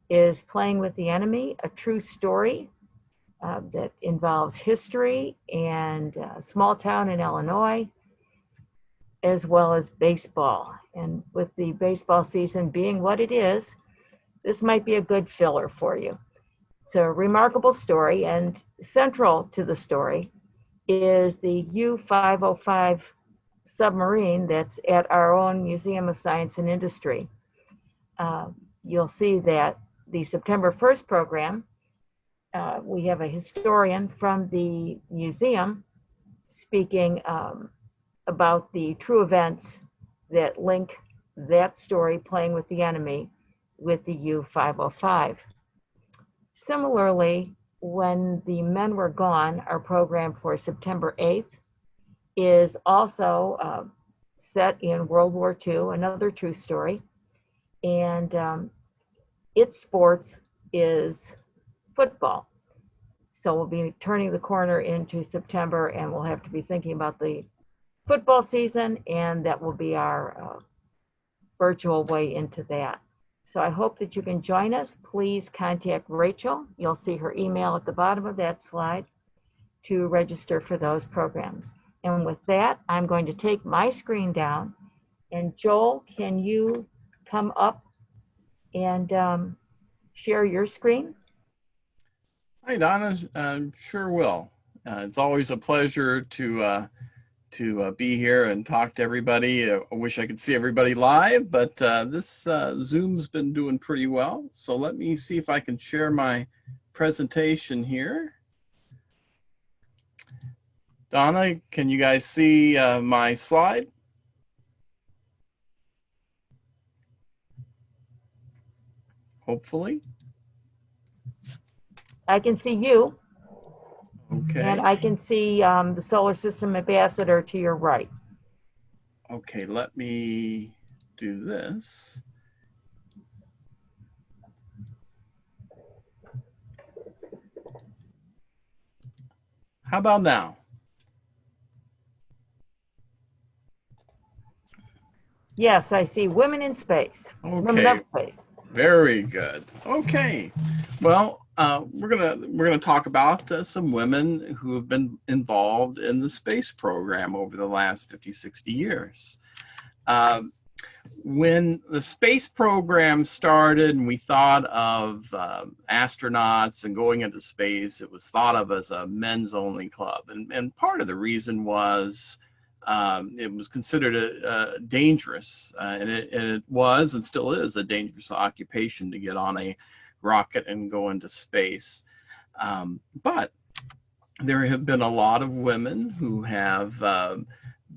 is Playing with the Enemy, a true story that involves history and small town in Illinois, as well as baseball. And with the baseball season being what it is, this might be a good filler for you. It's a remarkable story, and central to the story is the U-505 submarine that's at our own Museum of Science and Industry. You'll see that the September 1st program, we have a historian from the museum speaking about the true events that link that story, Playing with the Enemy, with the U-505. Similarly, When the Men Were Gone, our program for September 8th, is also set in World War II, another true story. And its sports is football. So we'll be turning the corner into September, and we'll have to be thinking about the football season, and that will be our virtual way into that. So I hope that you can join us. Please contact Rachel. You'll see her email at the bottom of that slide to register for those programs. And with that, I'm going to take my screen down. And Joel, can you come up and share your screen? Hi, Donna. Sure will. It's always a pleasure to be here and talk to everybody. I wish I could see everybody live, but this Zoom's been doing pretty well. So let me see if I can share my presentation here. Donna, can you guys see my slide? Hopefully. I can see you. Okay. And I can see the Solar System Ambassador to your right. Okay, let me do this. How about now? Yes, I see Women in Space. Okay. Women of Space. Very good. Okay. Well, we're gonna talk about some women who have been involved in the space program over the last 50, 60 years. When the space program started and we thought of astronauts and going into space, it was thought of as a men's only club. And part of the reason was it was considered dangerous, and it was and still is a dangerous occupation to get on a rocket and go into space. But there have been a lot of women who have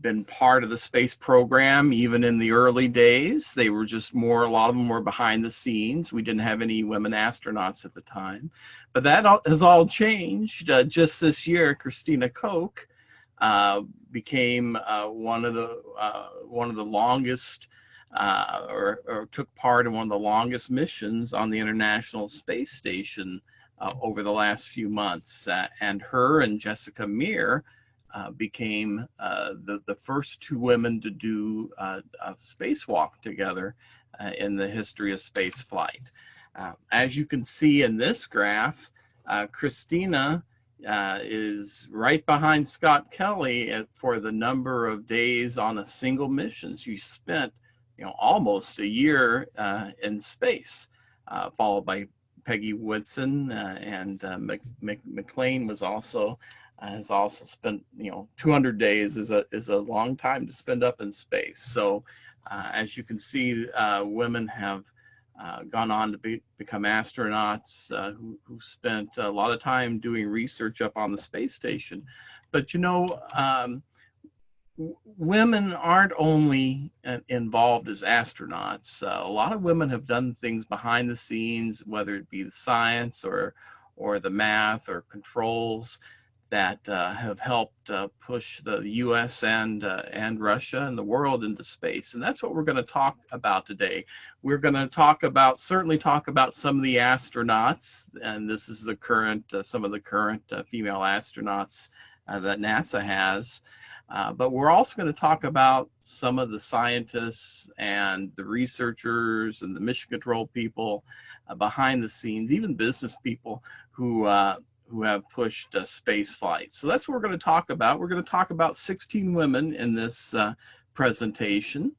been part of the space program, even in the early days. They were just more, a lot of them were behind the scenes. We didn't have any women astronauts at the time. But that has all changed. Just this year, Christina Koch became one of the longest or took part in one of the longest missions on the International Space Station over the last few months. And her and Jessica Meir became the first two women to do a spacewalk together in the history of space flight. As you can see in this graph, Christina is right behind Scott Kelly for the number of days on a single mission. She spent almost a year in space, followed by Peggy Whitson, and McLean has also spent 200 days is a long time to spend up in space. So as you can see, women have gone on to become astronauts who spent a lot of time doing research up on the space station. But women aren't only involved as astronauts. A lot of women have done things behind the scenes, whether it be the science or the math or controls that have helped push the U.S. and Russia and the world into space. And that's what we're going to talk about today. We're going to certainly talk about some of the astronauts, and this is the current, some of the current female astronauts that NASA has. But we're also going to talk about some of the scientists and the researchers and the mission control people behind the scenes, even business people who have pushed space flight. So that's what we're going to talk about. We're going to talk about 16 women in this presentation.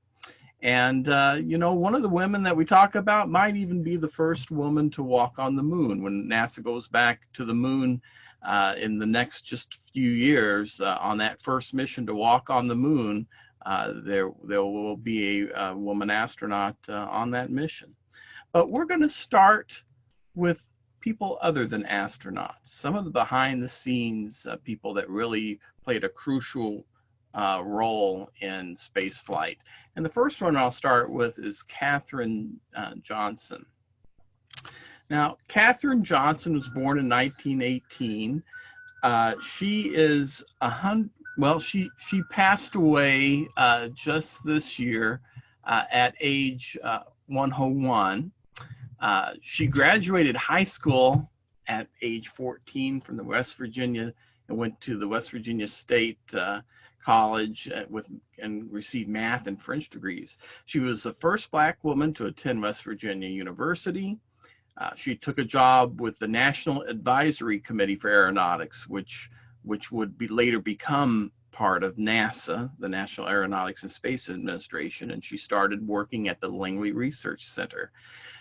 And, you know, one of the women that we talk about might even be the first woman to walk on the moon. When NASA goes back to the moon in the next just few years on that first mission to walk on the moon, there will be a woman astronaut on that mission. But we're going to start with people other than astronauts, some of the behind the scenes people that really played a crucial role in space flight. And the first one I'll start with is Katherine Johnson. Now, Katherine Johnson was born in 1918. She is she passed away just this year at age 101. She graduated high school at age 14 from the West Virginia and went to the West Virginia State College and received math and French degrees. She was the first Black woman to attend West Virginia University. She took a job with the National Advisory Committee for Aeronautics, which would later become part of NASA, the National Aeronautics and Space Administration, and she started working at the Langley Research Center.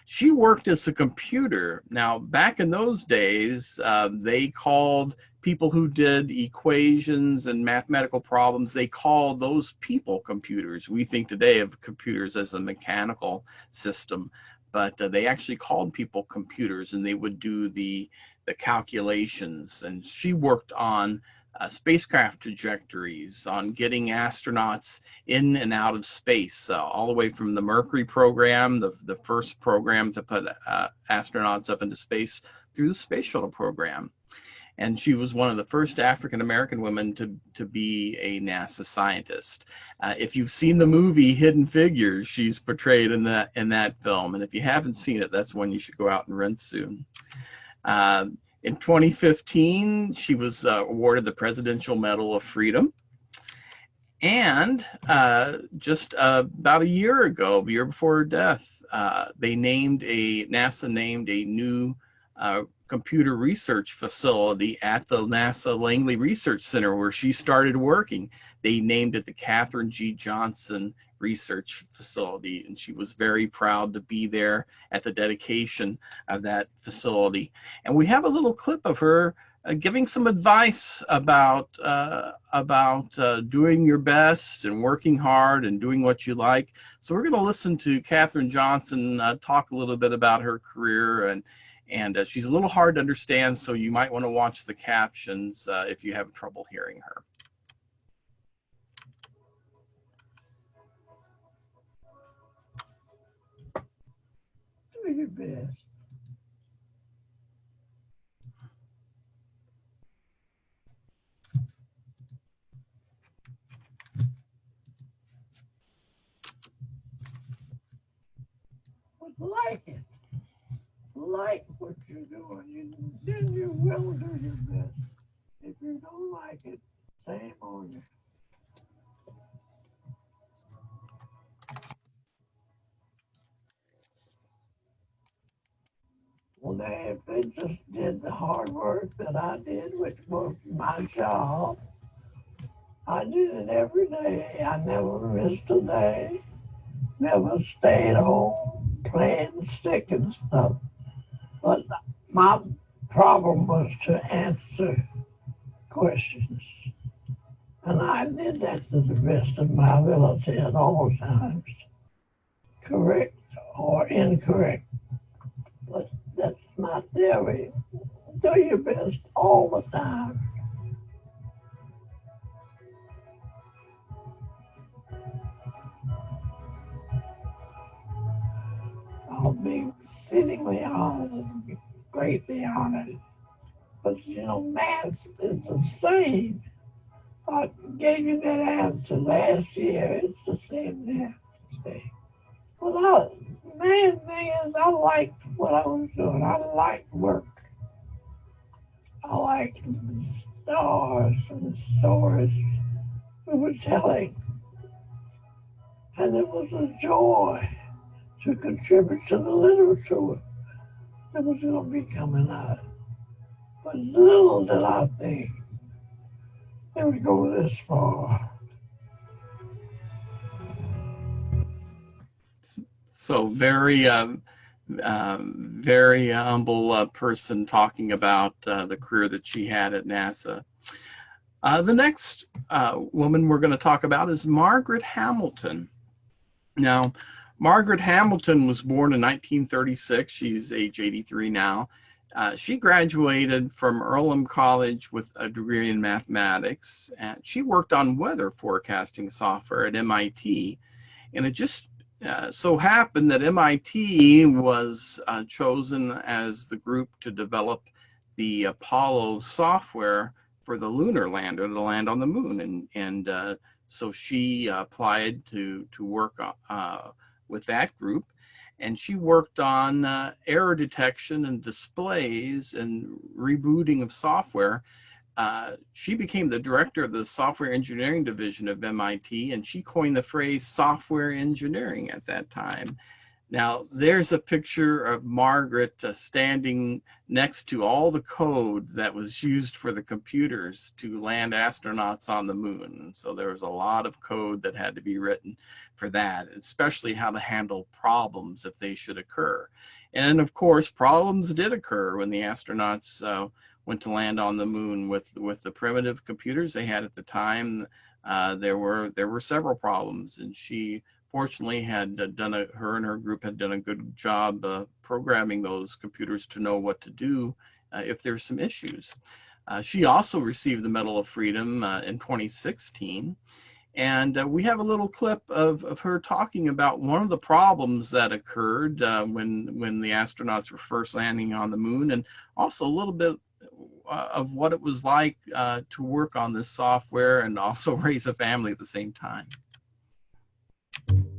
She worked as a computer. Now, back in those days, they called people who did equations and mathematical problems, they called those people computers. We think today of computers as a mechanical system, but they actually called people computers, and they would do the calculations. And she worked on spacecraft trajectories, on getting astronauts in and out of space, all the way from the Mercury program, the first program to put astronauts up into space, through the Space Shuttle program. And she was one of the first African-American women to be a NASA scientist. If you've seen the movie Hidden Figures, she's portrayed in that film. And if you haven't seen it, that's one you should go out and rent soon. In 2015, she was awarded the Presidential Medal of Freedom. And just about a year before her death, NASA named a new computer research facility at the NASA Langley Research Center where she started working. They named it the Katherine G. Johnson Research Facility, and she was very proud to be there at the dedication of that facility. And we have a little clip of her giving some advice about doing your best and working hard and doing what you like. So we're going to listen to Katherine Johnson talk a little bit about her career, and she's a little hard to understand, so you might want to watch the captions if you have trouble hearing her. Do your best. But like it. Like what you're doing, then you will do your best. If you don't like it, shame on you. Well, now, if they just did the hard work that I did, which was my job, I did it every day. I never missed a day, never stayed home playing stick and stuff. But my problem was to answer questions. And I did that to the best of my ability at all times, correct or incorrect. But that's my theory. Do your best all the time. I'll be exceedingly honored and greatly honored. But you know, math is the same. I gave you that answer last year. It's the same answer. But the main thing is I liked what I was doing. I liked work. I liked the stars and the stories we were telling. And it was a joy to contribute to the literature that was going to be coming out. But little did I think it would go this far. So very humble person talking about the career that she had at NASA. The next woman we're going to talk about is Margaret Hamilton. Now, Margaret Hamilton was born in 1936. She's age 83 now. She graduated from Earlham College with a degree in mathematics, and she worked on weather forecasting software at MIT. And it just so happened that MIT was chosen as the group to develop the Apollo software for the lunar lander to land on the moon. And so she applied to work with that group. And she worked on error detection and displays and rebooting of software. She became the director of the software engineering division of MIT, and she coined the phrase software engineering at that time. Now, there's a picture of Margaret standing next to all the code that was used for the computers to land astronauts on the moon. And so there was a lot of code that had to be written for that, especially how to handle problems if they should occur. And of course, problems did occur when the astronauts went to land on the moon with the primitive computers they had at the time. There were several problems, and she fortunately had her and her group had done a good job programming those computers to know what to do if there's some issues. She also received the Medal of Freedom in 2016. And we have a little clip of her talking about one of the problems that occurred when the astronauts were first landing on the moon, and also a little bit of what it was like to work on this software and also raise a family at the same time.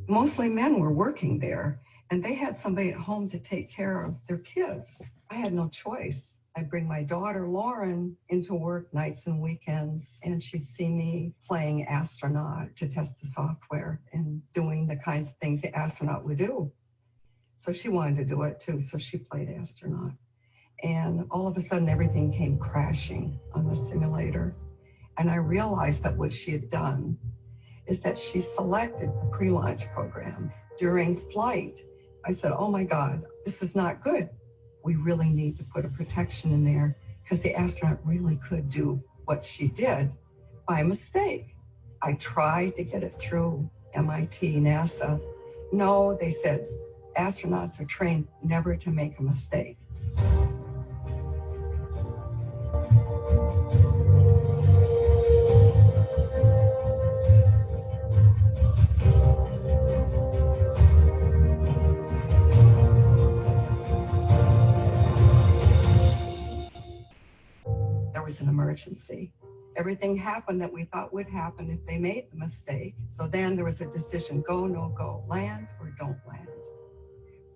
Mostly men were working there, and they had somebody at home to take care of their kids. I had no choice. I'd bring my daughter, Lauren, into work nights and weekends, and she'd see me playing Astronaut to test the software and doing the kinds of things the astronaut would do. So she wanted to do it too, so she played Astronaut. And all of a sudden, everything came crashing on the simulator. And I realized that what she had done is that she selected the pre-launch program. During flight, I said, oh my God, this is not good. We really need to put a protection in there, because the astronaut really could do what she did by mistake. I tried to get it through MIT, NASA. No, they said, astronauts are trained never to make a mistake. There was an emergency. Everything happened that we thought would happen if they made the mistake. So then there was a decision, go, no go, land or don't land.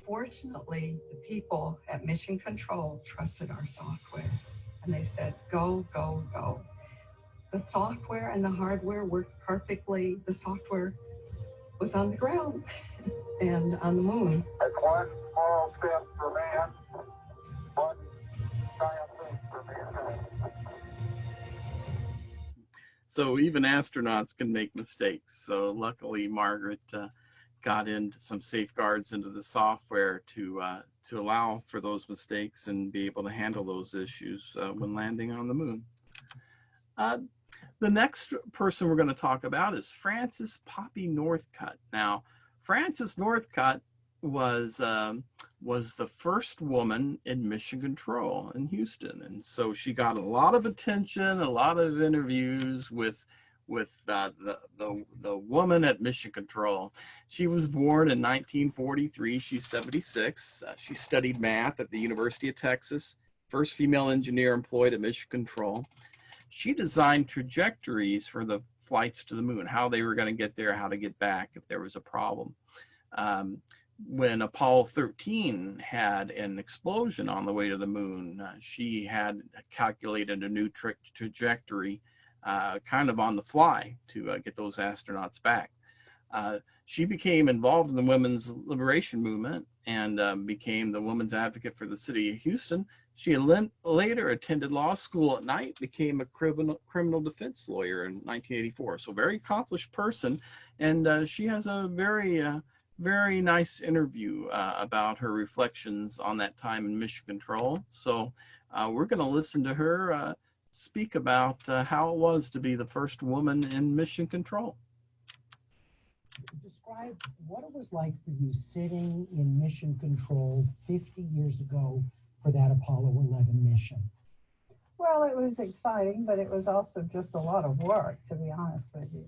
Fortunately, the people at Mission Control trusted our software, and they said, go, go, go. The software and the hardware worked perfectly. The software was on the ground and on the moon. That's one small step for man, one giant leap for mankind. So even astronauts can make mistakes. So luckily, Margaret got into some safeguards into the software to allow for those mistakes and be able to handle those issues when landing on the moon. The next person we're going to talk about is Frances Poppy Northcutt. Now, Frances Northcutt was the first woman in Mission Control in Houston, and so she got a lot of attention, a lot of interviews with the woman at Mission Control. She was born in 1943. She's 76. She studied math at the University of Texas. First female engineer employed at Mission Control. She designed trajectories for the flights to the moon, how they were going to get there, how to get back if there was a problem. When Apollo 13 had an explosion on the way to the moon, she had calculated a new trajectory kind of on the fly to get those astronauts back. She became involved in the women's liberation movement and became the women's advocate for the city of Houston. She later attended law school at night, became a criminal defense lawyer in 1984. So very accomplished person. And she has a very nice interview about her reflections on that time in Mission Control. So we're going to listen to her speak about how it was to be the first woman in Mission Control. Describe what it was like for you sitting in Mission Control 50 years ago for that Apollo 11 mission. Well, it was exciting, but it was also just a lot of work, to be honest with you.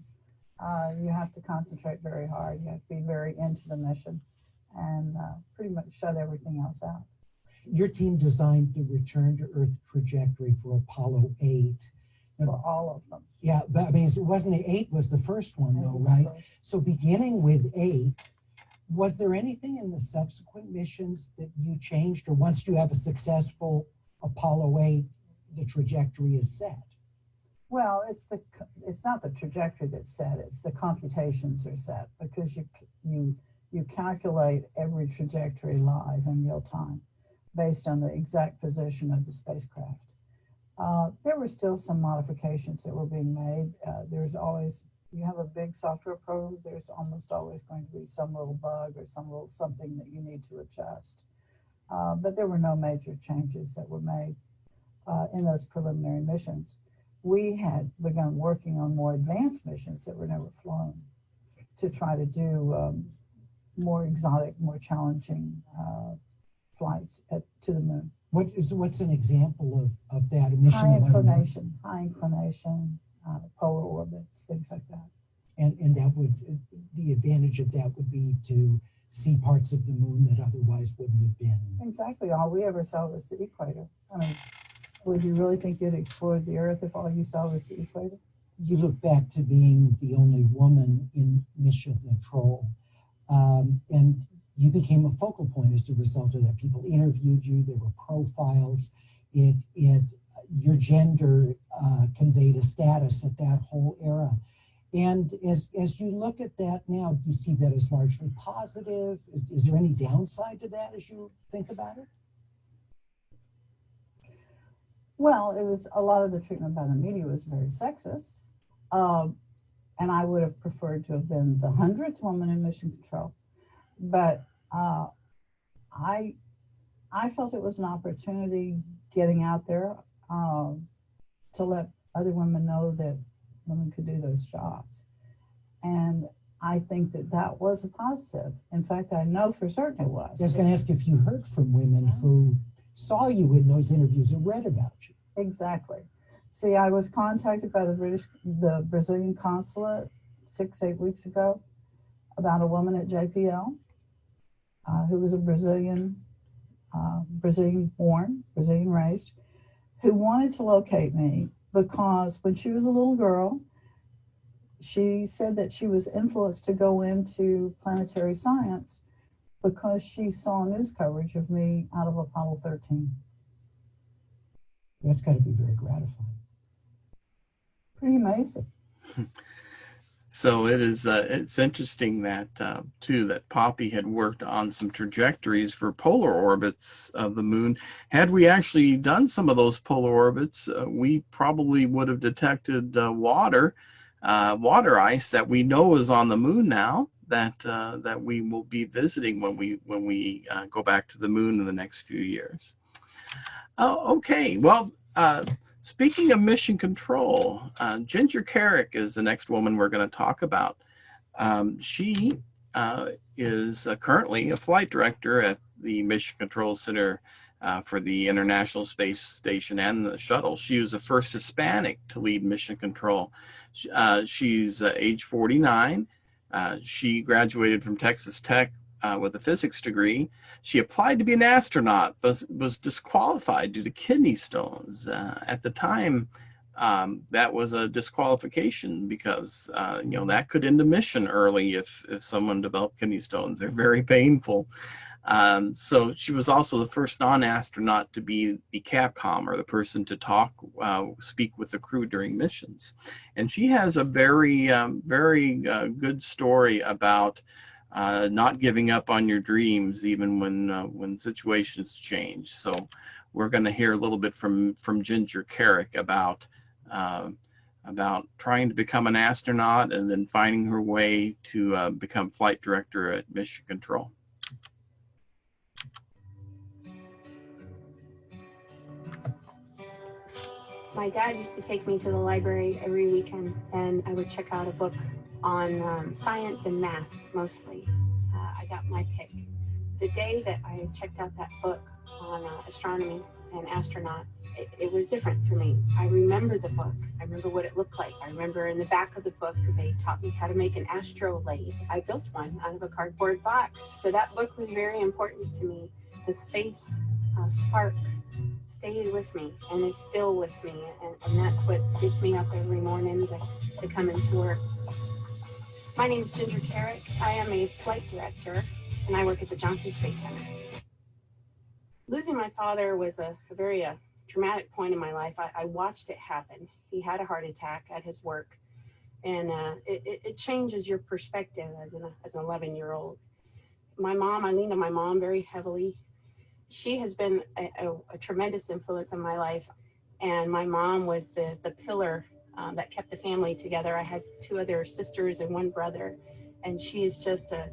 You have to concentrate very hard. You have to be very into the mission and pretty much shut everything else out. Your team designed the return to Earth trajectory for Apollo 8. For all of them. Yeah, but I mean, it wasn't 8 was the first one though, right? So beginning with 8, was there anything in the subsequent missions that you changed, or once you have a successful Apollo 8, the trajectory is set? Well, it's not the trajectory that's set, it's the computations are set, because you calculate every trajectory live in real time based on the exact position of the spacecraft. There were still some modifications that were being made. There's always, you have a big software program, there's almost always going to be some little bug or some little something that you need to adjust. But there were no major changes that were made in those preliminary missions. We had begun working on more advanced missions that were never flown to try to do more exotic, more challenging flights to the moon. What's an example of that? A mission High inclination, polar orbits, things like that. And that would, the advantage of that would be to see parts of the moon that otherwise wouldn't have been. Exactly. All we ever saw was the equator. I mean, would you really think you'd explored the Earth if all you saw was the equator? You look back to being the only woman in Mission Control, and you became a focal point as a result of that. People interviewed you, there were profiles, your gender conveyed a status at that whole era. And as you look at that now, do you see that as largely positive? Is there any downside to that as you think about it? Well, it was, a lot of the treatment by the media was very sexist. And I would have preferred to have been the 100th woman in Mission Control. But I felt it was an opportunity getting out there to let other women know that women could do those jobs. And I think that that was a positive. In fact, I know for certain it was. I was going to ask if you heard from women who saw you in those interviews or read about you. Exactly. See, I was contacted by the Brazilian consulate 6-8 weeks ago about a woman at JPL who was a Brazilian born, Brazilian raised, who wanted to locate me because when she was a little girl, she said that she was influenced to go into planetary science because she saw news coverage of me out of Apollo 13. That's got to be very gratifying. Pretty amazing. So it is. It's interesting that too that Poppy had worked on some trajectories for polar orbits of the moon. Had we actually done some of those polar orbits, we probably would have detected water ice that we know is on the moon now. That we will be visiting when we go back to the moon in the next few years. Oh, okay. Well, speaking of Mission Control, Ginger Carrick is the next woman we're going to talk about. She is currently a flight director at the Mission Control Center for the International Space Station and the Shuttle. She was the first Hispanic to lead Mission Control. She's age 49. She graduated from Texas Tech with a physics degree. She applied to be an astronaut, but was disqualified due to kidney stones. At the time, that was a disqualification because that could end a mission early if someone developed kidney stones. They're very painful. So she was also the first non-astronaut to be the Capcom, or the person to speak with the crew during missions. And she has a very good story about not giving up on your dreams, even when situations change. So we're going to hear a little bit from Ginger Carrick about trying to become an astronaut and then finding her way to become flight director at Mission Control. My dad used to take me to the library every weekend, and I would check out a book on science and math, mostly. I got my pick. The day that I checked out that book on astronomy and astronauts, it was different for me. I remember the book. I remember what it looked like. I remember in the back of the book, they taught me how to make an astrolabe. I built one out of a cardboard box. So that book was very important to me. The space spark stayed with me and is still with me, and that's what gets me up every morning to come into work. My name is Ginger Carrick. I am a flight director, and I work at the Johnson Space Center. Losing my father was a very traumatic point in my life. I watched it happen. He had a heart attack at his work, and it changes your perspective as an 11-year-old. My mom, I leaned on my mom very heavily. She has been a tremendous influence in my life, and my mom was the pillar that kept the family together. I had 2 other sisters and 1 brother, and she is just a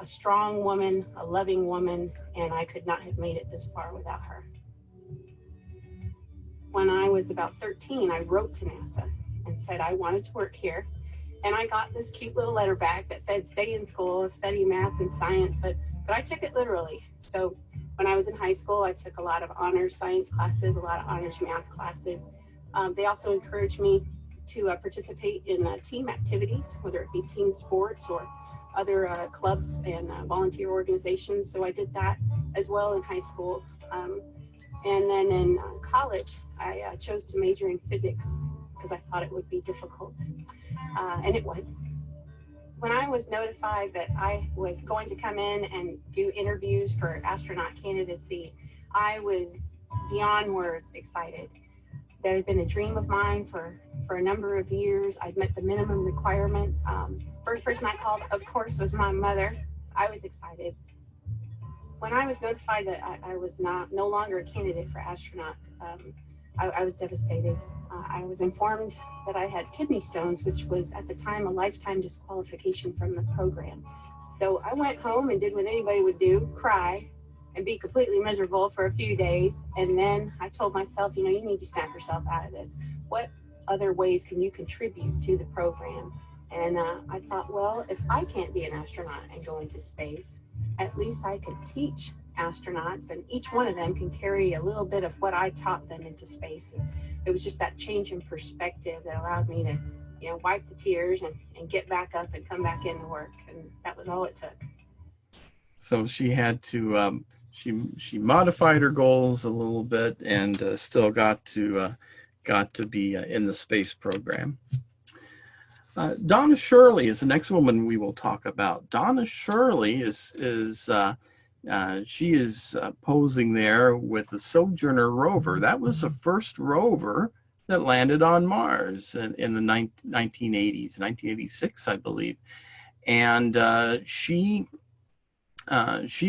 strong woman, a loving woman, and I could not have made it this far without her. When I was about 13, I wrote to NASA and said I wanted to work here, and I got this cute little letter back that said stay in school, study math and science, but I took it literally. So when I was in high school, I took a lot of honors science classes, a lot of honors math classes. They also encouraged me to participate in team activities, whether it be team sports or other clubs and volunteer organizations. So I did that as well in high school. And then in college, I chose to major in physics because I thought it would be difficult. And it was. When I was notified that I was going to come in and do interviews for astronaut candidacy, I was beyond words excited. That had been a dream of mine for a number of years. I'd met the minimum requirements. First person I called, of course, was my mother. I was excited. When I was notified that I was no longer a candidate for astronaut, I was devastated. I was informed that I had kidney stones, which was at the time a lifetime disqualification from the program. So I went home and did what anybody would do, cry and be completely miserable for a few days. And then I told myself, you need to snap yourself out of this. What other ways can you contribute to the program? And I thought, well, if I can't be an astronaut and go into space, at least I could teach astronauts, and each one of them can carry a little bit of what I taught them into space. And it was just that change in perspective that allowed me to, wipe the tears and get back up and come back into work. And that was all it took. So she had to, she modified her goals a little bit and still got to be in the space program. Donna Shirley is the next woman we will talk about. Donna Shirley is posing there with the Sojourner rover. That was the first rover that landed on Mars in the 1980s, 1986, I believe. And she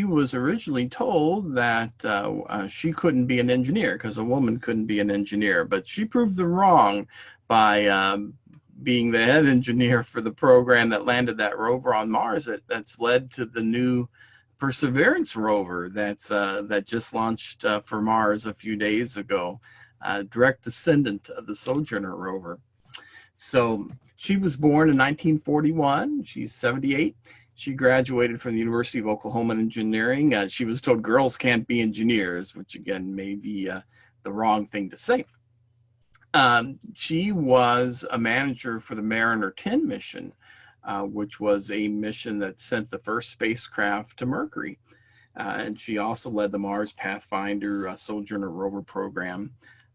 was originally told that she couldn't be an engineer because a woman couldn't be an engineer, but she proved them wrong by being the head engineer for the program that landed that rover on Mars. That's led to the new Perseverance rover that just launched for Mars a few days ago, direct descendant of the Sojourner rover. So she was born in 1941. She's 78. She graduated from the University of Oklahoma in engineering. She was told girls can't be engineers, which again may be the wrong thing to say. She was a manager for the Mariner 10 mission, which was a mission that sent the first spacecraft to Mercury. And she also led the Mars Pathfinder Sojourner rover program.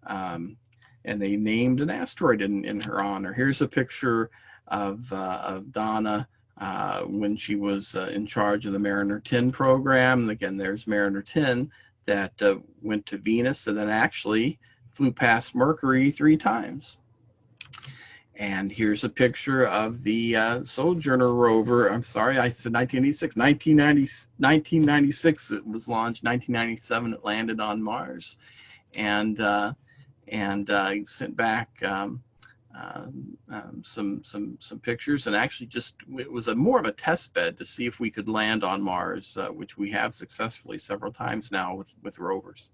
And they named an asteroid in her honor. Here's a picture of Donna when she was in charge of the Mariner 10 program. Again, there's Mariner 10 that went to Venus and then actually flew past Mercury 3 times. And here's a picture of the Sojourner rover. I'm sorry, I said 1986. 1996 it was launched. 1997 it landed on Mars, and sent back some pictures. And actually, it was more of a test bed to see if we could land on Mars, which we have successfully several times now with rovers.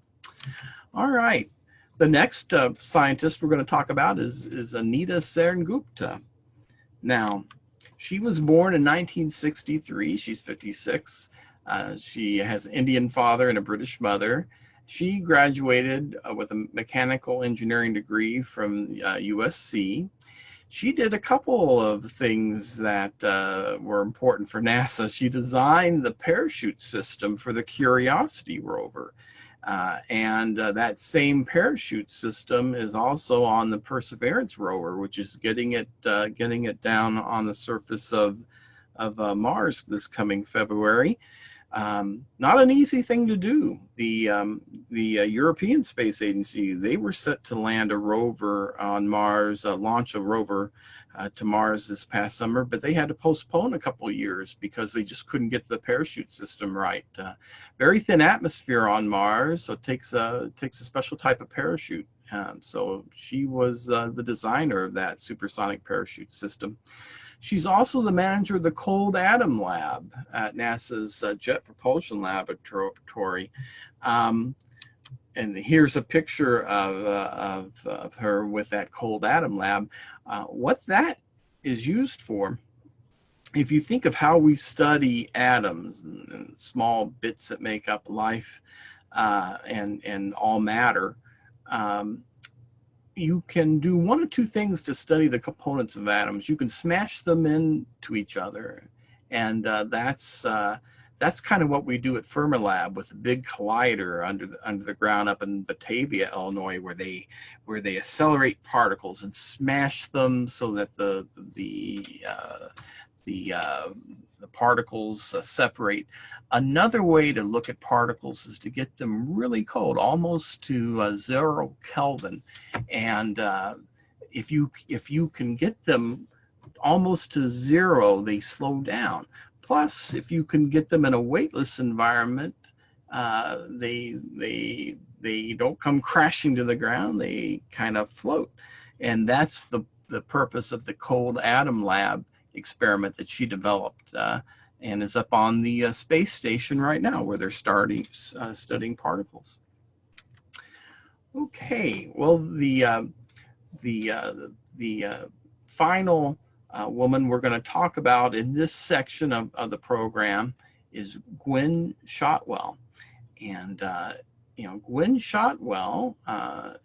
All right. The next scientist we're going to talk about is Anita Serengupta. Now, she was born in 1963. She's 56. She has an Indian father and a British mother. She graduated with a mechanical engineering degree from USC. She did a couple of things that were important for NASA. She designed the parachute system for the Curiosity rover. And that same parachute system is also on the Perseverance rover, which is getting it down on the surface of Mars this coming February. Not an easy thing to do. The European Space Agency, they were set to land a rover on Mars, launch a rover to Mars this past summer, but they had to postpone a couple of years because they just couldn't get the parachute system right. Very thin atmosphere on Mars, so it takes a special type of parachute. So she was the designer of that supersonic parachute system. She's also the manager of the Cold Atom Lab at NASA's Jet Propulsion Laboratory. And here's a picture of her with that Cold Atom Lab. What that is used for, if you think of how we study atoms and small bits that make up life and all matter, you can do one of two things to study the components of atoms. You can smash them into each other, and that's kind of what we do at Fermilab with the big collider under the ground up in Batavia, Illinois, where they accelerate particles and smash them so that the particles separate. Another way to look at particles is to get them really cold, almost to 0 Kelvin. And if you can get them almost to 0, they slow down. Plus, if you can get them in a weightless environment, they don't come crashing to the ground. They kind of float, and that's the purpose of the Cold Atom Lab experiment that she developed, and is up on the space station right now, where they're studying particles. Okay, well, the final woman we're going to talk about in this section of the program is Gwen Shotwell. And Gwen Shotwell,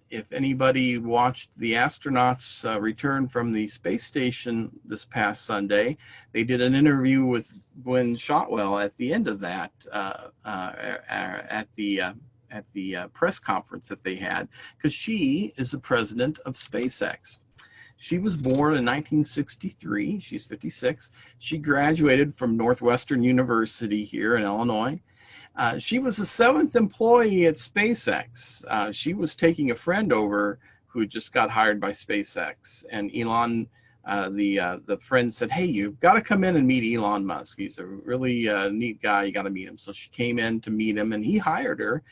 if anybody watched the astronauts return from the space station this past Sunday, they did an interview with Gwen Shotwell at the end of that, at the press conference that they had, because she is the president of SpaceX. She was born in 1963. She's 56. She graduated from Northwestern University here in Illinois. She was the 7th employee at SpaceX. She was taking a friend over who just got hired by SpaceX, and Elon, the friend said, "Hey, you've got to come in and meet Elon Musk. He's a really neat guy. You got to meet him." So she came in to meet him, and he hired her.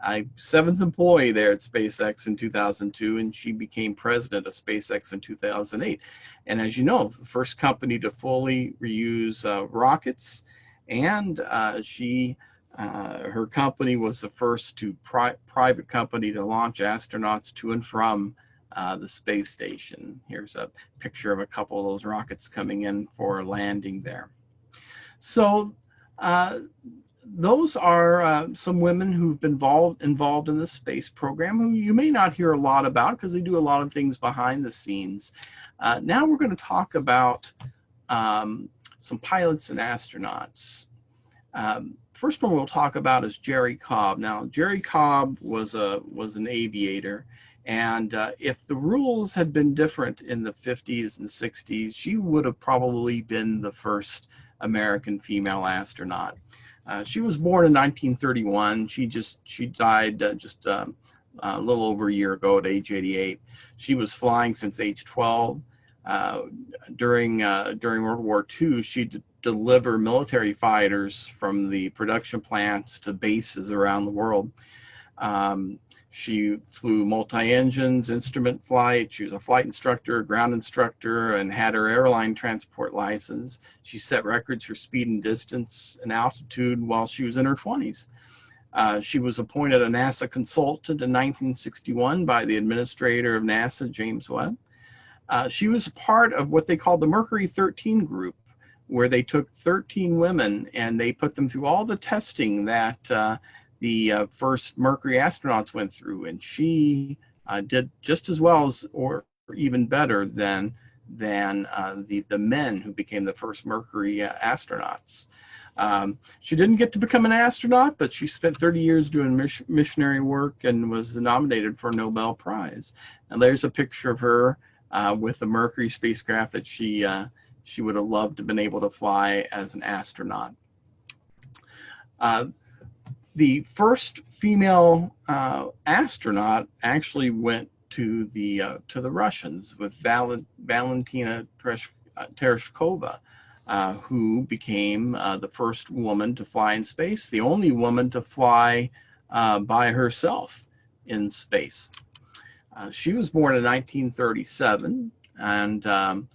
7th employee there at SpaceX in 2002, and she became president of SpaceX in 2008. And as you know, the first company to fully reuse rockets, and her company was the first private company to launch astronauts to and from the space station. Here's a picture of a couple of those rockets coming in for landing there. So those are some women who've been involved in the space program, who you may not hear a lot about because they do a lot of things behind the scenes. Now we're going to talk about some pilots and astronauts. First one we'll talk about is Jerry Cobb. Now, Jerry Cobb was an aviator, And if the rules had been different in the 50s and 60s, she would have probably been the first American female astronaut. She was born in 1931. She died just a little over a year ago at age 88. She was flying since age 12. During World War II, she'd deliver military fighters from the production plants to bases around the world. She flew multi-engines, instrument flight. She was a flight instructor, ground instructor, and had her airline transport license. She set records for speed and distance and altitude while she was in her 20s. She was appointed a NASA consultant in 1961 by the administrator of NASA, James Webb. She was part of what they called the Mercury 13 group, where they took 13 women and they put them through all the testing that the first Mercury astronauts went through, and she did just as well as, or even better than the men who became the first Mercury astronauts. She didn't get to become an astronaut, but she spent 30 years doing missionary work and was nominated for a Nobel Prize. And there's a picture of her with the Mercury spacecraft that she would have loved to have been able to fly as an astronaut. The first female astronaut actually went to the Russians with Valentina Tereshkova, who became the first woman to fly in space, the only woman to fly by herself in space. She was born in 1937, and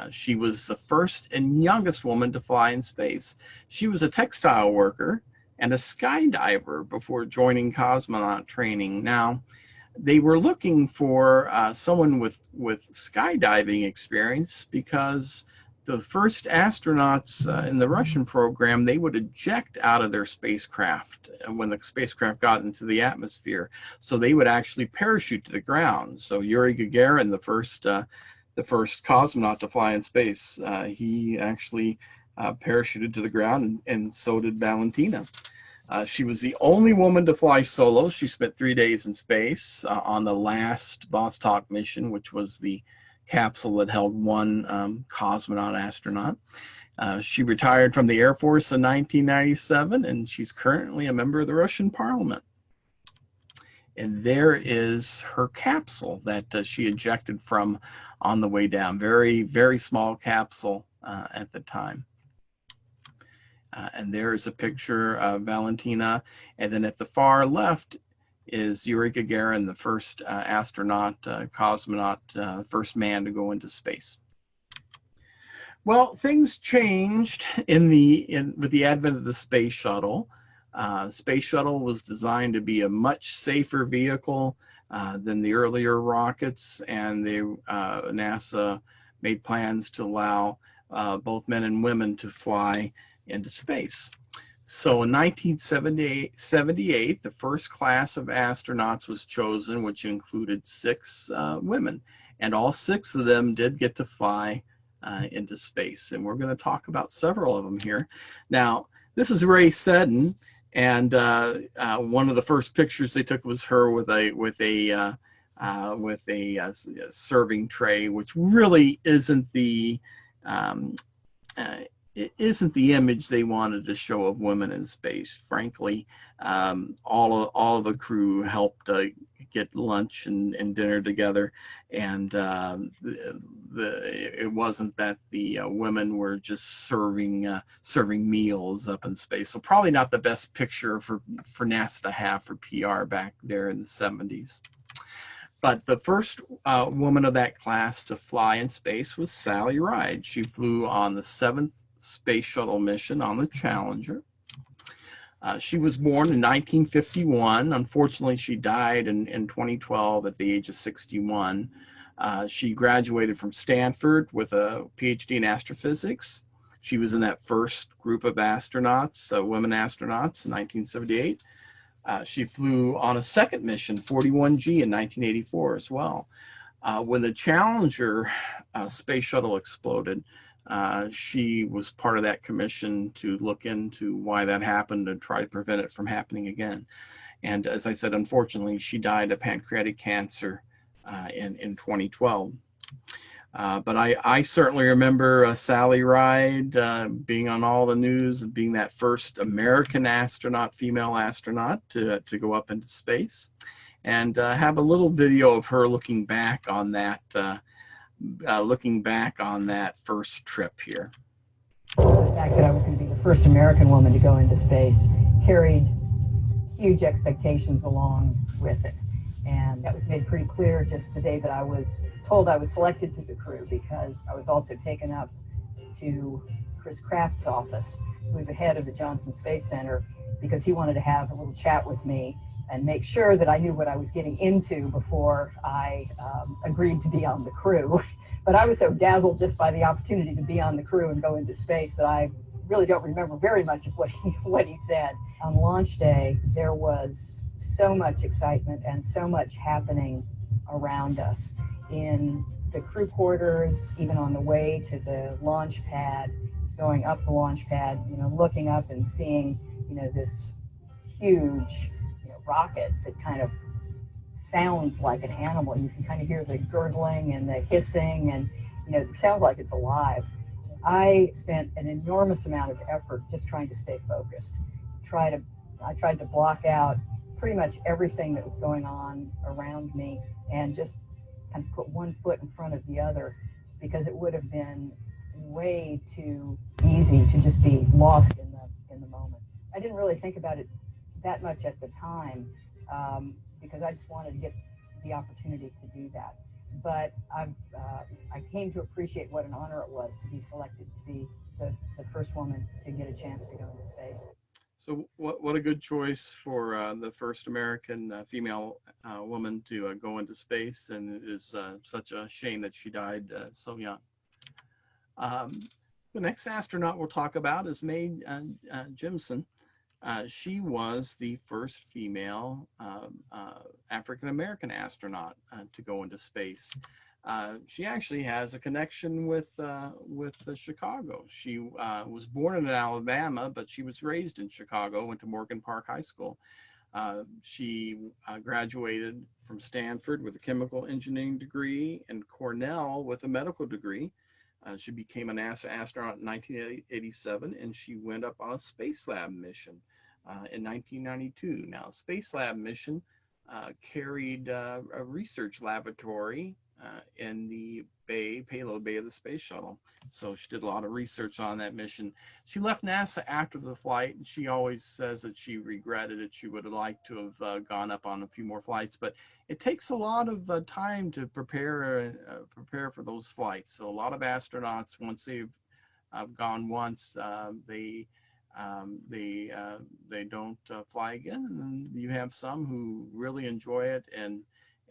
she was the first and youngest woman to fly in space. She was a textile worker and a skydiver before joining cosmonaut training. Now, they were looking for someone with skydiving experience because the first astronauts in the Russian program, they would eject out of their spacecraft when the spacecraft got into the atmosphere. So they would actually parachute to the ground. So Yuri Gagarin, the first cosmonaut to fly in space, he actually parachuted to the ground, and so did Valentina. She was the only woman to fly solo. She spent 3 days in space on the last Vostok mission, which was the capsule that held one cosmonaut astronaut. She retired from the Air Force in 1997, and she's currently a member of the Russian Parliament. And there is her capsule that she ejected from on the way down. Very, very small capsule at the time. And there is a picture of Valentina. And then at the far left is Yuri Gagarin, the first astronaut, cosmonaut, first man to go into space. Well, things changed with the advent of the space shuttle. Space shuttle was designed to be a much safer vehicle than the earlier rockets, and NASA made plans to allow both men and women to fly into space. So in 1978, the first class of astronauts was chosen, which included 6 women, and all 6 of them did get to fly into space. And we're going to talk about several of them here. Now, this is Ray Seddon, and one of the first pictures they took was her with a serving tray, which really isn't the it isn't the image they wanted to show of women in space. Frankly, all of the crew helped get lunch and dinner together, and it wasn't that the women were just serving meals up in space. So probably not the best picture for NASA to have for PR back there in the 70s. But the first woman of that class to fly in space was Sally Ride. She flew on the 7th Space Shuttle mission on the Challenger. She was born in 1951. Unfortunately, she died in 2012 at the age of 61. She graduated from Stanford with a PhD in astrophysics. She was in that first group of astronauts, women astronauts, in 1978. She flew on a second mission, 41G, in 1984 as well. When the Challenger space shuttle exploded, she was part of that commission to look into why that happened and try to prevent it from happening again. And as I said, unfortunately, she died of pancreatic cancer in 2012. But I certainly remember Sally Ride being on all the news and being that first American astronaut, female astronaut to go up into space, and have a little video of her looking back on that first trip here. The fact that I was going to be the first American woman to go into space carried huge expectations along with it. And that was made pretty clear just the day that I was told I was selected to the crew, because I was also taken up to Chris Kraft's office, who was the head of the Johnson Space Center, because he wanted to have a little chat with me and make sure that I knew what I was getting into before I agreed to be on the crew. But I was so dazzled just by the opportunity to be on the crew and go into space that I really don't remember very much of what he said. On launch day, there was so much excitement and so much happening around us in the crew quarters, even on the way to the launch pad, going up the launch pad, looking up and seeing, this huge, rocket that kind of sounds like an animal. You can kind of hear the gurgling and the hissing, and it sounds like it's alive. I spent an enormous amount of effort just trying to stay focused. I tried to block out pretty much everything that was going on around me and just kind of put one foot in front of the other, because it would have been way too easy to just be lost in the moment. I didn't really think about it that much at the time, because I just wanted to get the opportunity to do that. But I came to appreciate what an honor it was to be selected to be the first woman to get a chance to go into space. So what a good choice for the first American female woman to go into space, and it is such a shame that she died so young. The next astronaut we'll talk about is Mae Jameson. She was the first female African-American astronaut to go into space. She actually has a connection with Chicago. She was born in Alabama, but she was raised in Chicago, went to Morgan Park High School. She graduated from Stanford with a chemical engineering degree and Cornell with a medical degree. She became a NASA astronaut in 1987, and she went up on a Space Lab mission in 1992. Now, Space Lab mission carried a research laboratory in the payload bay of the space shuttle. So she did a lot of research on that mission. She left NASA after the flight, and she always says that she regretted it. She would have liked to have gone up on a few more flights, but it takes a lot of time to prepare for those flights. So a lot of astronauts, once they've gone once, they don't fly again. And you have some who really enjoy it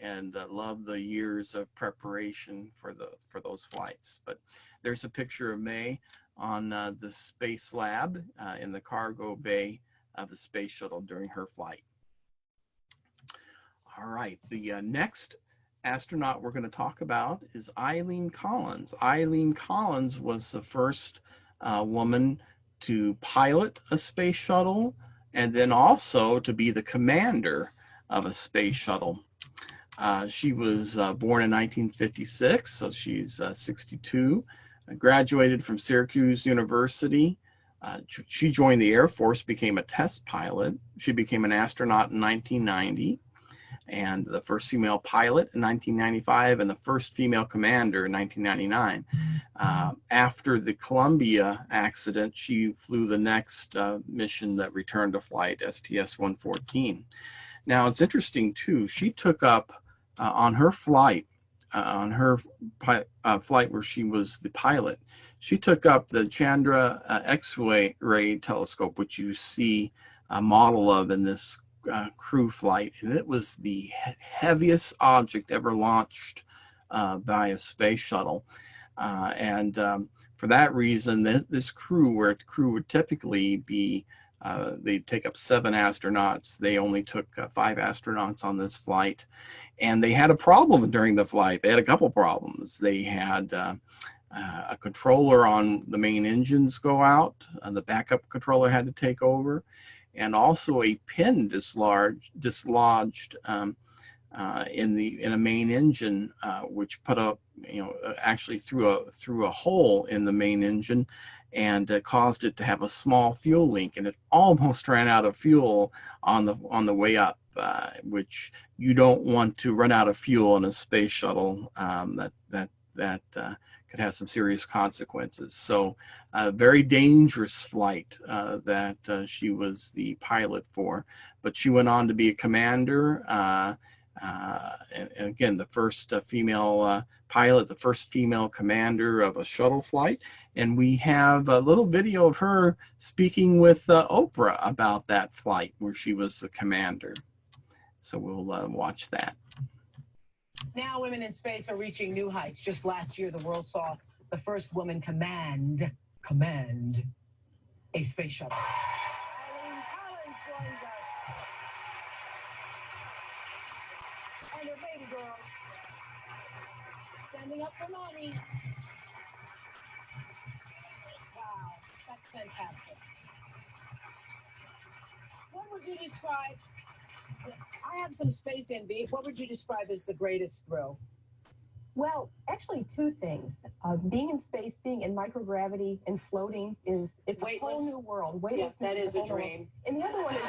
and love the years of preparation for those flights. But there's a picture of Mae on the Space Lab in the cargo bay of the space shuttle during her flight. All right, the next astronaut we're going to talk about is Eileen Collins. Eileen Collins was the first woman to pilot a space shuttle, and then also to be the commander of a space shuttle. She was born in 1956, so she's 62, graduated from Syracuse University. She joined the Air Force, became a test pilot. She became an astronaut in 1990, and the first female pilot in 1995, and the first female commander in 1999. After the Columbia accident, she flew the next mission that returned to flight, STS-114. Now, it's interesting, too. She took up on her flight where she was the pilot, she took up the Chandra X-ray telescope, which you see a model of in this crew flight, and it was the heaviest object ever launched by a space shuttle. For that reason, this crew, where a crew would typically be, they'd take up 7 astronauts. They only took 5 astronauts on this flight. And they had a problem during the flight. They had a couple problems. They had a controller on the main engines go out. The backup controller had to take over. And also a pin dislodged in a main engine, which put up, actually through a hole in the main engine, and caused it to have a small fuel leak, and it almost ran out of fuel on the way up, which you don't want to run out of fuel in a space shuttle. That could have some serious consequences. So a very dangerous flight that she was the pilot for, but she went on to be a commander. And again, the first female pilot, the first female commander of a shuttle flight. And we have a little video of her speaking with Oprah about that flight where she was the commander. So we'll watch that. Now women in space are reaching new heights. Just last year, the world saw the first woman command a space shuttle. Eileen Collins joins us. And her baby girl standing up for mommy. Wow, that's fantastic. What would you describe? I have some space envy. What would you describe as the greatest thrill? Well, actually, two things. Being in space, being in microgravity, and floating it's weightless. A whole new world. Yes, that is a dream. And the other one is...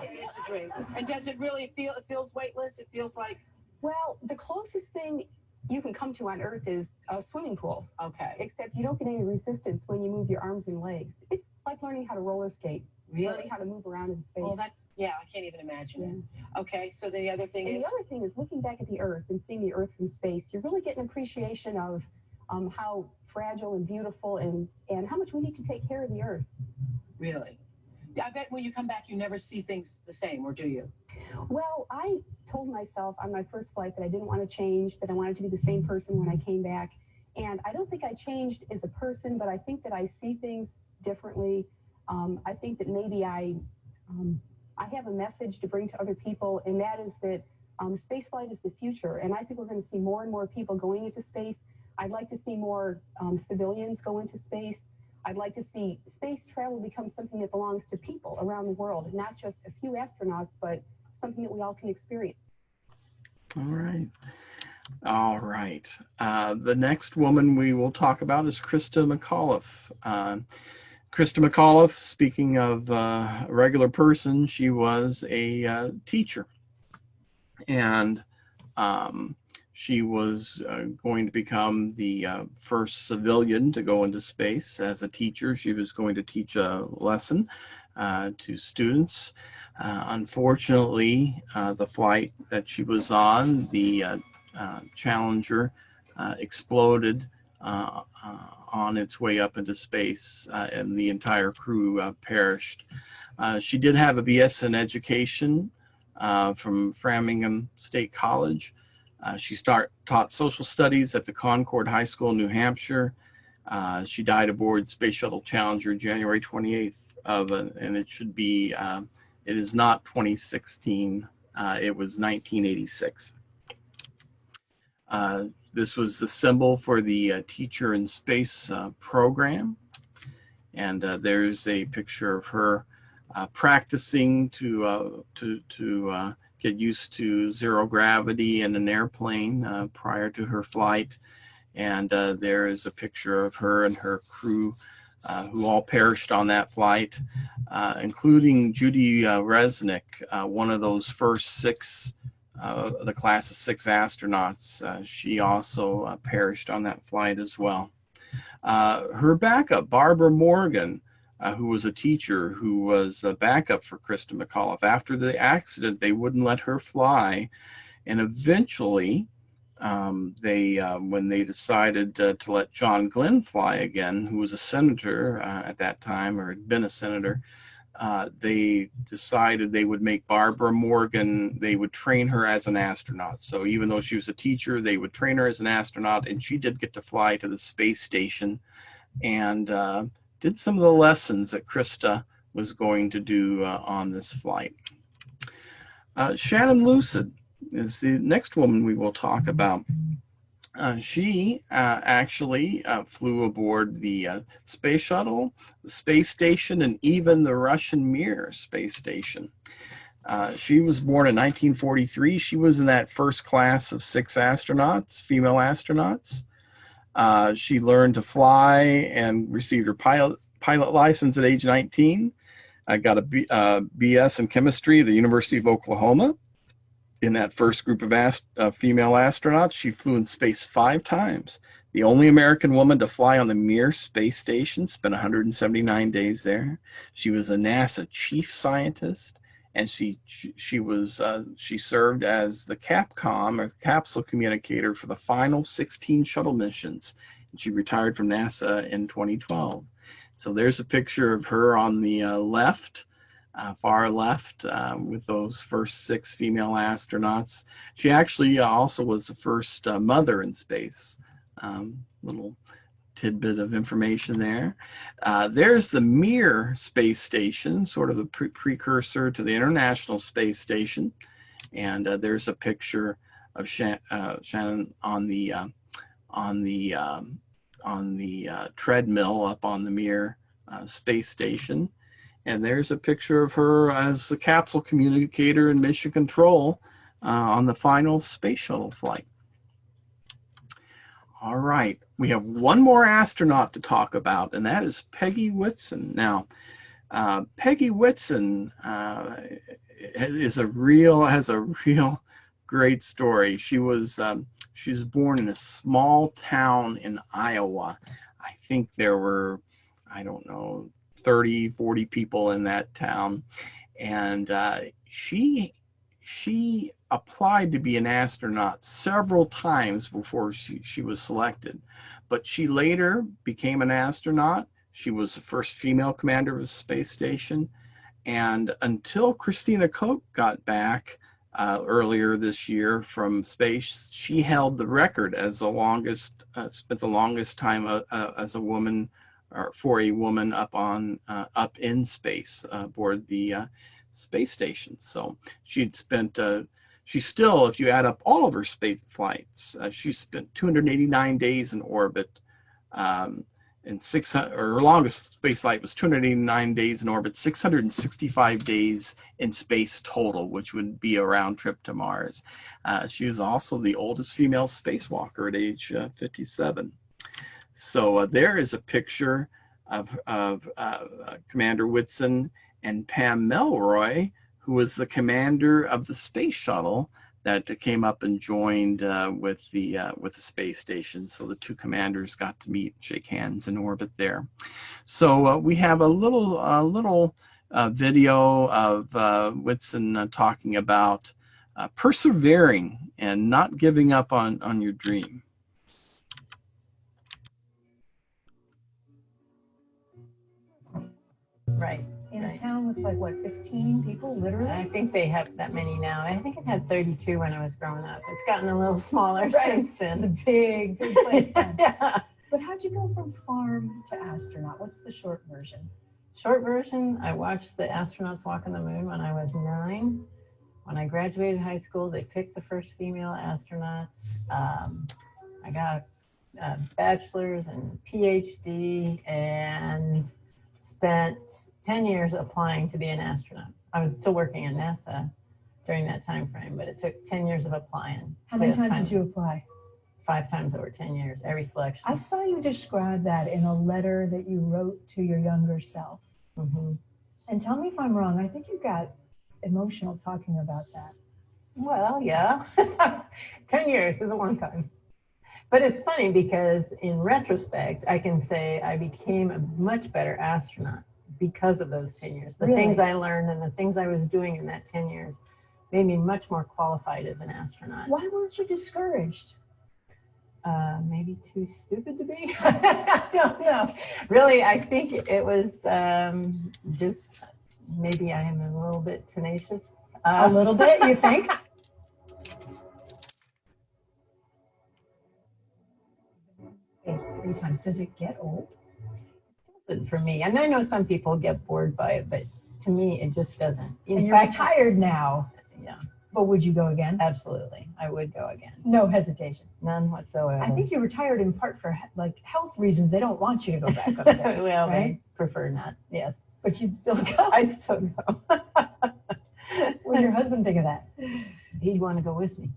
It is a dream. And does it really feel, it feels weightless? It feels like... Well, the closest thing you can come to on Earth is a swimming pool. Okay. Except you don't get any resistance when you move your arms and legs. It's like learning how to roller skate. Really? Learning how to move around in space. Well, I can't even imagine it. Okay, so the other thing is... The other thing is looking back at the Earth and seeing the Earth from space, you really get an appreciation of how fragile and beautiful and how much we need to take care of the Earth. Really? I bet when you come back, you never see things the same, or do you? Well, I told myself on my first flight that I didn't want to change, that I wanted to be the same person when I came back. And I don't think I changed as a person, but I think that I see things differently. I think that maybe I have a message to bring to other people, and that is that spaceflight is the future. And I think we're going to see more and more people going into space. I'd like to see more civilians go into space. I'd like to see space travel become something that belongs to people around the world, not just a few astronauts, but something that we all can experience. All right. All right. The next woman we will talk about is Krista Mcauliffe. Krista Mcauliffe, speaking of a regular person, she was a teacher. And she was going to become the first civilian to go into space as a teacher. She was going to teach a lesson to students. Unfortunately, the flight that she was on, the Challenger, exploded on its way up into space, and the entire crew perished. She did have a BS in education from Framingham State College. She taught social studies at the Concord High School in New Hampshire. She died aboard Space Shuttle Challenger January 28th and it should be, it is not 2016, it was 1986. This was the symbol for the Teacher in Space program. And there's a picture of her practicing to get used to zero gravity in an airplane prior to her flight. And there is a picture of her and her crew who all perished on that flight, including Judy Resnick, one of those first six, the class of 6 astronauts. She also perished on that flight as well. Her backup, Barbara Morgan, who was a teacher who was a backup for Krista Mcauliffe. After the accident, they wouldn't let her fly. And eventually, when they decided to let John Glenn fly again, who was a senator at that time, or had been a senator, they decided they would make Barbara Morgan, they would train her as an astronaut. So even though she was a teacher, they would train her as an astronaut, and she did get to fly to the space station and did some of the lessons that Krista was going to do on this flight. Shannon Lucid is the next woman we will talk about. She actually flew aboard the space shuttle, the space station, and even the Russian Mir space station. She was born in 1943. She was in that first class of 6 astronauts, female astronauts. She learned to fly and received her pilot license at age 19. Got a BS in chemistry at the University of Oklahoma. In that first group of female astronauts, she flew in space 5 times. The only American woman to fly on the Mir space station, spent 179 days there. She was a NASA chief scientist, and she served as the Capcom, or capsule communicator, for the final 16 shuttle missions. And she retired from NASA in 2012. So there's a picture of her on the left, far left, with those first 6 female astronauts. She actually also was the first mother in space. Little tidbit of information there. There's the Mir space station, sort of the precursor to the International Space Station. And there's a picture of Shannon on the treadmill up on the Mir space station. And there's a picture of her as the capsule communicator and mission control on the final space shuttle flight. All right, we have one more astronaut to talk about, and that is Peggy Whitson. Now, Peggy Whitson has a real great story. She was born in a small town in Iowa. I think there were, I don't know, 30, 40 people in that town, and she applied to be an astronaut several times before she was selected, but she later became an astronaut. She was the first female commander of a space station, and until Christina Koch got back earlier this year from space, she held the record as the longest, spent the longest time as a woman, or for a woman up in space aboard the space station. So she'd spent, she still, if you add up all of her space flights, she spent 289 days in orbit, and her longest space flight was 289 days in orbit, 665 days in space total, which would be a round trip to Mars. She was also the oldest female spacewalker at age 57. So there is a picture of Commander Whitson and Pam Melroy, who was the commander of the space shuttle that came up and joined with the space station. So the 2 commanders got to meet, shake hands in orbit there. So we have a little video of Whitson talking about persevering and not giving up on your dream. Right. In a town with like, what, 15 people, literally? I think they have that many now. I think it had 32 when I was growing up. It's gotten a little smaller since then. It's a big place then. Yeah. But how'd you go from farm to astronaut? What's the short version? Short version, I watched the astronauts walk on the moon when I was 9. When I graduated high school, they picked the first female astronauts. I got a bachelor's and PhD and spent 10 years applying to be an astronaut. I was still working at NASA during that time frame, but it took 10 years of applying. How many times did you apply? 5 times over 10 years, every selection. I saw you describe that in a letter that you wrote to your younger self. Mm-hmm. And tell me if I'm wrong. I think you got emotional talking about that. Well, yeah. 10 years is a long time. But it's funny because in retrospect, I can say I became a much better astronaut because of those 10 years. The things I learned and the things I was doing in that 10 years made me much more qualified as an astronaut. Why weren't you discouraged? Maybe too stupid to be. I don't know. Really, I think it was just maybe I am a little bit tenacious. A little bit, you think? Space 3 times. Does it get old? For me, and I know some people get bored by it, but to me, it just doesn't. And you're retired now. Yeah. But would you go again? Absolutely. I would go again. No hesitation. None whatsoever. I think you retired in part for like health reasons. They don't want you to go back up there. Well, right? they prefer not. Yes. But you'd still go. I'd still go. What does your husband think of that? He'd want to go with me.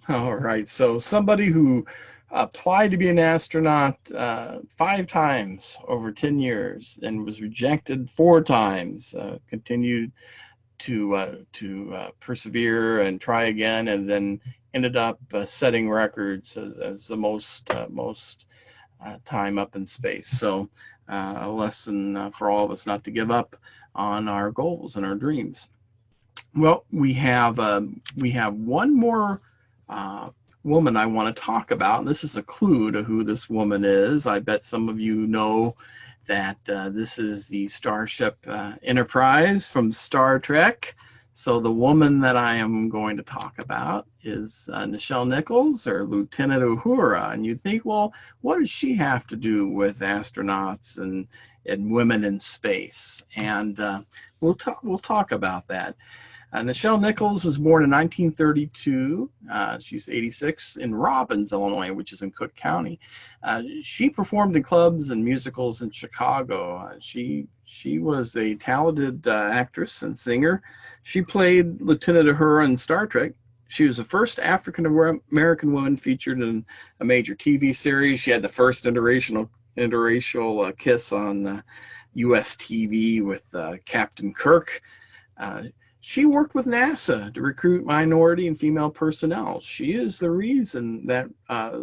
All right, so somebody who applied to be an astronaut 5 times over 10 years and was rejected 4 times, continued to persevere and try again, and then ended up setting records as the most time up in space. So a lesson for all of us not to give up on our goals and our dreams. Well, we have one more woman I want to talk about, and this is a clue to who this woman is. I bet some of you know that this is the Starship Enterprise from Star Trek. So the woman that I am going to talk about is Nichelle Nichols, or Lieutenant Uhura. And you think, well, what does she have to do with astronauts and women in space? And we'll talk about that. Nichelle Nichols was born in 1932. She's 86 in Robbins, Illinois, which is in Cook County. She performed in clubs and musicals in Chicago. She was a talented actress and singer. She played Lieutenant Uhura in Star Trek. She was the first African-American woman featured in a major TV series. She had the first interracial kiss on U.S. TV with Captain Kirk. She worked with NASA to recruit minority and female personnel. She is the reason that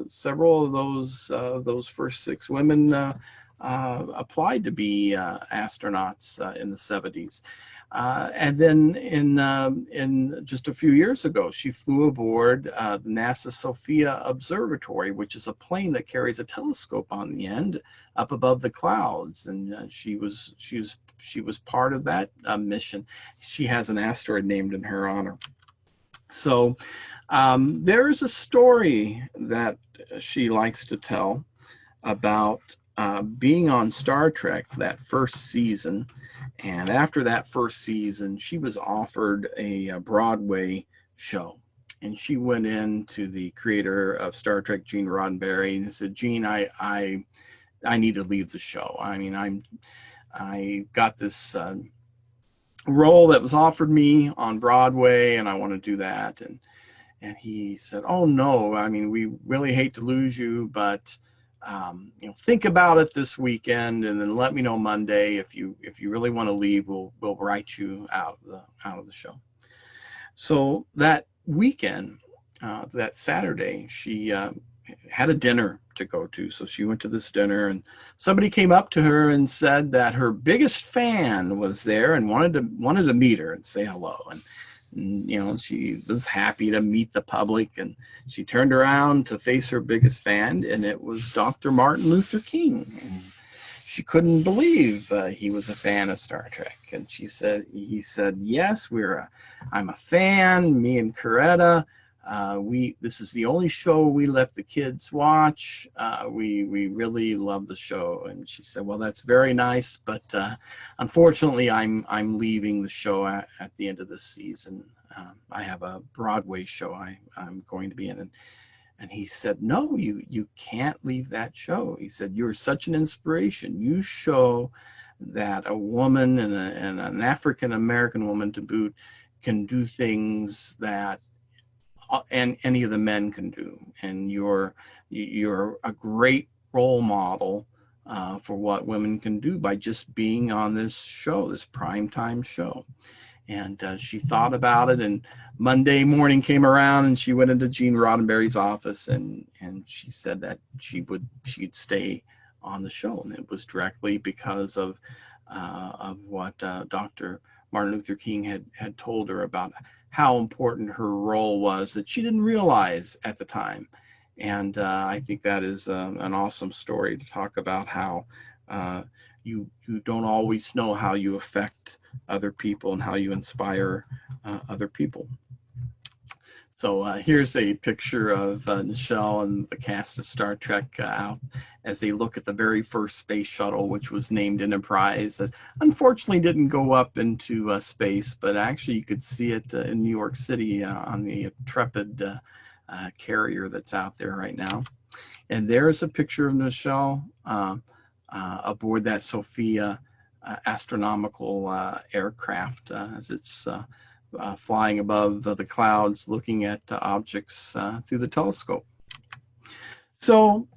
several of those first 6 women applied to be astronauts in the 70s. And then in just a few years ago, she flew aboard the NASA Sophia Observatory, which is a plane that carries a telescope on the end up above the clouds. And she was part of that mission. She has an asteroid named in her honor. So there is a story that she likes to tell about being on Star Trek that first season. And after that first season, she was offered a Broadway show. And she went in to the creator of Star Trek, Gene Roddenberry, and said, Gene, I need to leave the show. I mean, I got this role that was offered me on Broadway, and I want to do that. And he said, oh no, I mean, we really hate to lose you, but think about it this weekend, and then let me know Monday. If you really want to leave, we'll write you out of the show. So that weekend, that Saturday, she had a dinner to go to. So she went to this dinner, and somebody came up to her and said that her biggest fan was there and wanted to meet her and say hello. And she was happy to meet the public, and she turned around to face her biggest fan, and it was Dr. Martin Luther King. And she couldn't believe he was a fan of Star Trek. And he said, yes, I'm a fan, me and Coretta. This is the only show we let the kids watch. We really love the show. And she said, well, that's very nice, but unfortunately I'm leaving the show at the end of this season. I have a Broadway show I'm going to be in. And he said, no, you can't leave that show. He said, you're such an inspiration. You show that a woman and an African-American woman to boot can do things that and any of the men can do, and you're a great role model for what women can do by just being on this show, this primetime show. And she thought about it, and Monday morning came around, and she went into Gene Roddenberry's office, and she said that she'd stay on the show, and it was directly because of what Dr. Martin Luther King had told her about how important her role was that she didn't realize at the time. And I think that is an awesome story to talk about how you don't always know how you affect other people and how you inspire other people. So here's a picture of Nichelle and the cast of Star Trek out as they look at the very first space shuttle, which was named Enterprise, that unfortunately didn't go up into space, but actually you could see it in New York City on the Intrepid carrier that's out there right now. And there's a picture of Nichelle aboard that Sophia astronomical aircraft as it's flying above the clouds, looking at objects through the telescope. So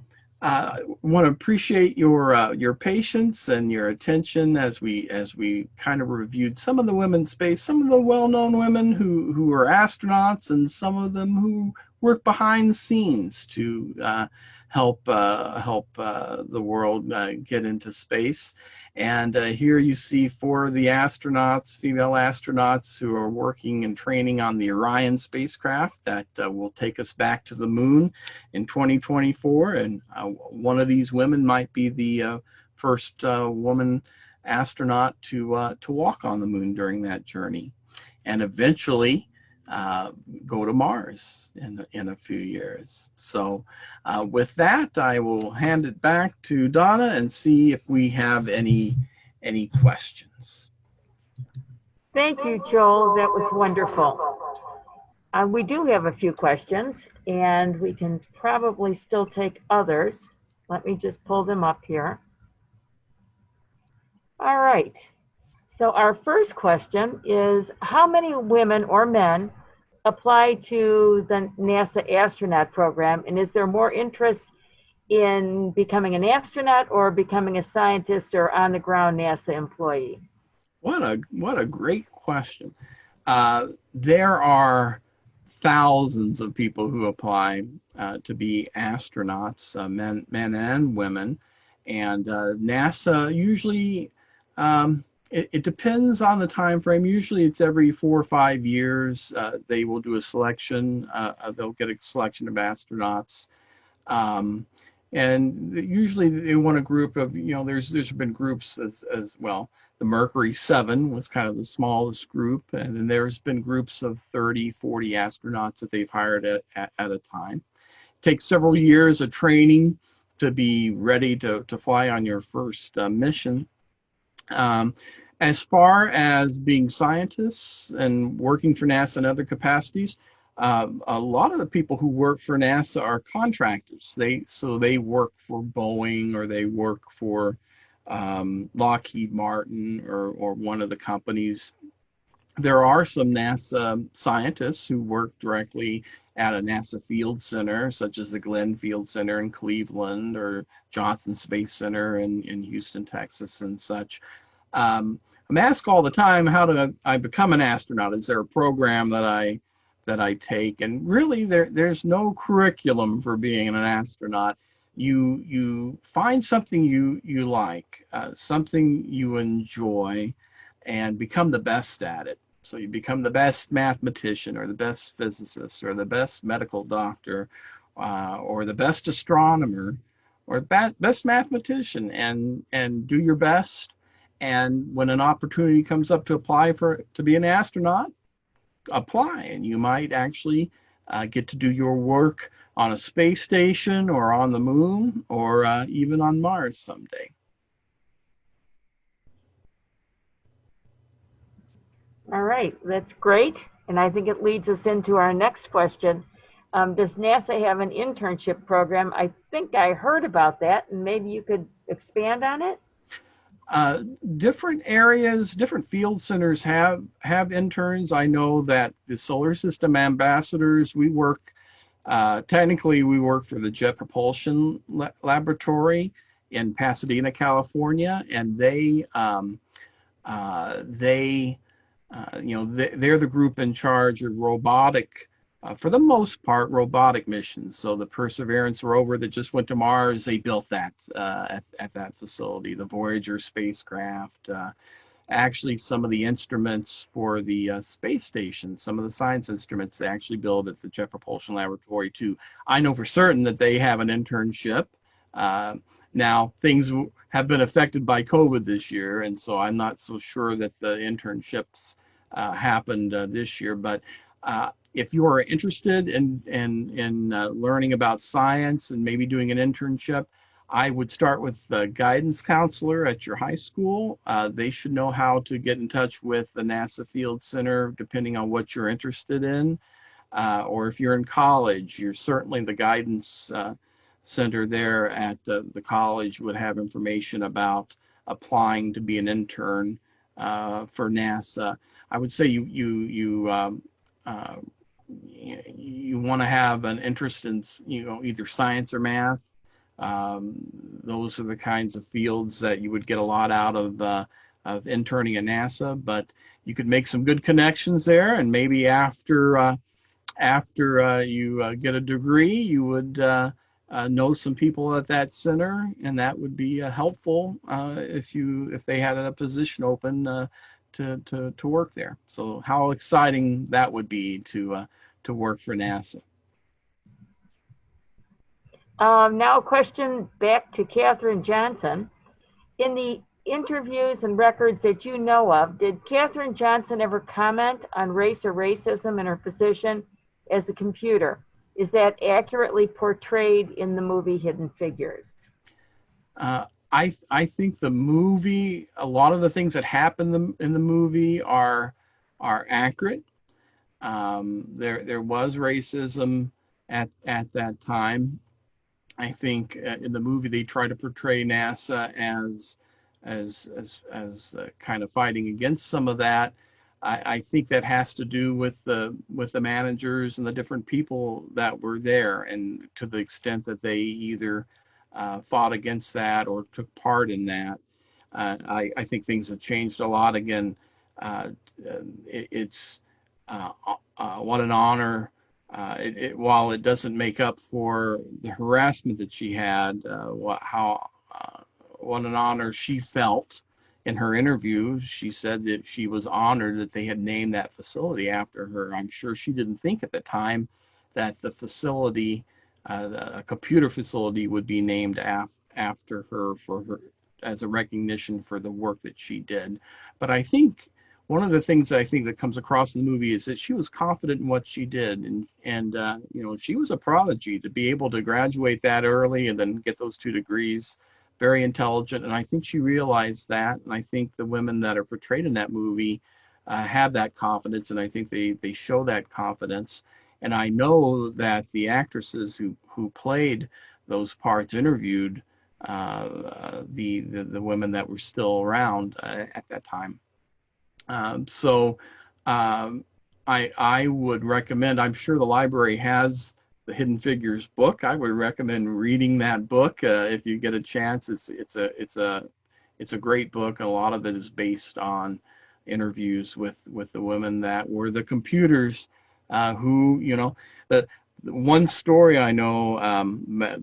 want to appreciate your patience and your attention as we kind of reviewed some of the women in space, some of the well-known women who are astronauts, and some of them who work behind the scenes to help the world get into space. And here you see 4 of the astronauts, female astronauts, who are working and training on the Orion spacecraft that will take us back to the moon in 2024. And one of these women might be the first woman astronaut to walk on the moon during that journey, and eventually go to Mars in a few years. So with that, I will hand it back to Donna and see if we have any questions. Thank you, Joel. That was wonderful. We do have a few questions, and we can probably still take others. Let me just pull them up here. All right. So our first question is, how many women or men apply to the NASA astronaut program, and is there more interest in becoming an astronaut or becoming a scientist or on-the-ground NASA employee? What a great question. There are thousands of people who apply to be astronauts, men and women, and NASA usually it depends on the time frame. Usually it's every 4 or 5 years. They will do a selection. They'll get a selection of astronauts. And usually they want a group of, there's been groups as well. The Mercury 7 was kind of the smallest group. And then there's been groups of 30, 40 astronauts that they've hired at a time. It takes several years of training to be ready to fly on your first mission. As far as being scientists and working for NASA in other capacities, a lot of the people who work for NASA are contractors. They work for Boeing, or they work for Lockheed Martin or one of the companies. There are some NASA scientists who work directly at a NASA field center, such as the Glenn Field Center in Cleveland or Johnson Space Center in Houston, Texas, and such. I'm asked all the time, how do I become an astronaut? Is there a program that I take? And really, there's no curriculum for being an astronaut. You find something you like, something you enjoy, and become the best at it. So you become the best mathematician, or the best physicist, or the best medical doctor, or the best astronomer, or best mathematician, and do your best. And when an opportunity comes up to apply to be an astronaut, apply, and you might actually get to do your work on a space station, or on the moon, or even on Mars someday. All right, that's great. And I think it leads us into our next question. Does NASA have an internship program? I think I heard about that, and maybe you could expand on it? Different areas, different field centers have interns. I know that the Solar System Ambassadors, we work, technically we work for the Jet Propulsion Laboratory in Pasadena, California, and they're the group in charge of robotic, for the most part, robotic missions. So the Perseverance rover that just went to Mars, they built that at that facility. The Voyager spacecraft, actually some of the instruments for the space station, some of the science instruments, they actually build at the Jet Propulsion Laboratory too. I know for certain that they have an internship. Now, things have been affected by COVID this year, and so I'm not so sure that the internships happened this year, but if you are interested in learning about science and maybe doing an internship, I would start with the guidance counselor at your high school. They should know how to get in touch with the NASA Field Center, depending on what you're interested in. Or if you're in college, you're certainly the guidance center there at the college would have information about applying to be an intern for NASA. I would say you want to have an interest in, either science or math. Those are the kinds of fields that you would get a lot out of interning at NASA, but you could make some good connections there, and maybe after you get a degree, you would know some people at that center, and that would be helpful if they had a position open to work there. So how exciting that would be to work for NASA. Now a question back to Katherine Johnson. In the interviews and records that you know of, did Katherine Johnson ever comment on race or racism in her position as a computer? Is that accurately portrayed in the movie Hidden Figures? I think the movie, a lot of the things that happen in the movie are accurate. There was racism at that time. I think in the movie they try to portray NASA as kind of fighting against some of that. I think that has to do with the managers and the different people that were there, and to the extent that they either fought against that or took part in that. I think things have changed a lot. Again, it's what an honor. While it doesn't make up for the harassment that she had, what an honor she felt. In her interview, she said that she was honored that they had named that facility after her. I'm sure she didn't think at the time that the facility, a computer facility, would be named after her as a recognition for the work that she did. But I think one of the things I think that comes across in the movie is that she was confident in what she did, and she was a prodigy to be able to graduate that early and then get those 2 degrees. Very intelligent, and I think she realized that, and I think the women that are portrayed in that movie have that confidence, and I think they show that confidence. And I know that the actresses who played those parts interviewed the women that were still around at that time. So I would recommend, I'm sure the library has the Hidden Figures book. I would recommend reading that book if you get a chance. It's a great book. A lot of it is based on interviews with the women that were the computers who, the one story I know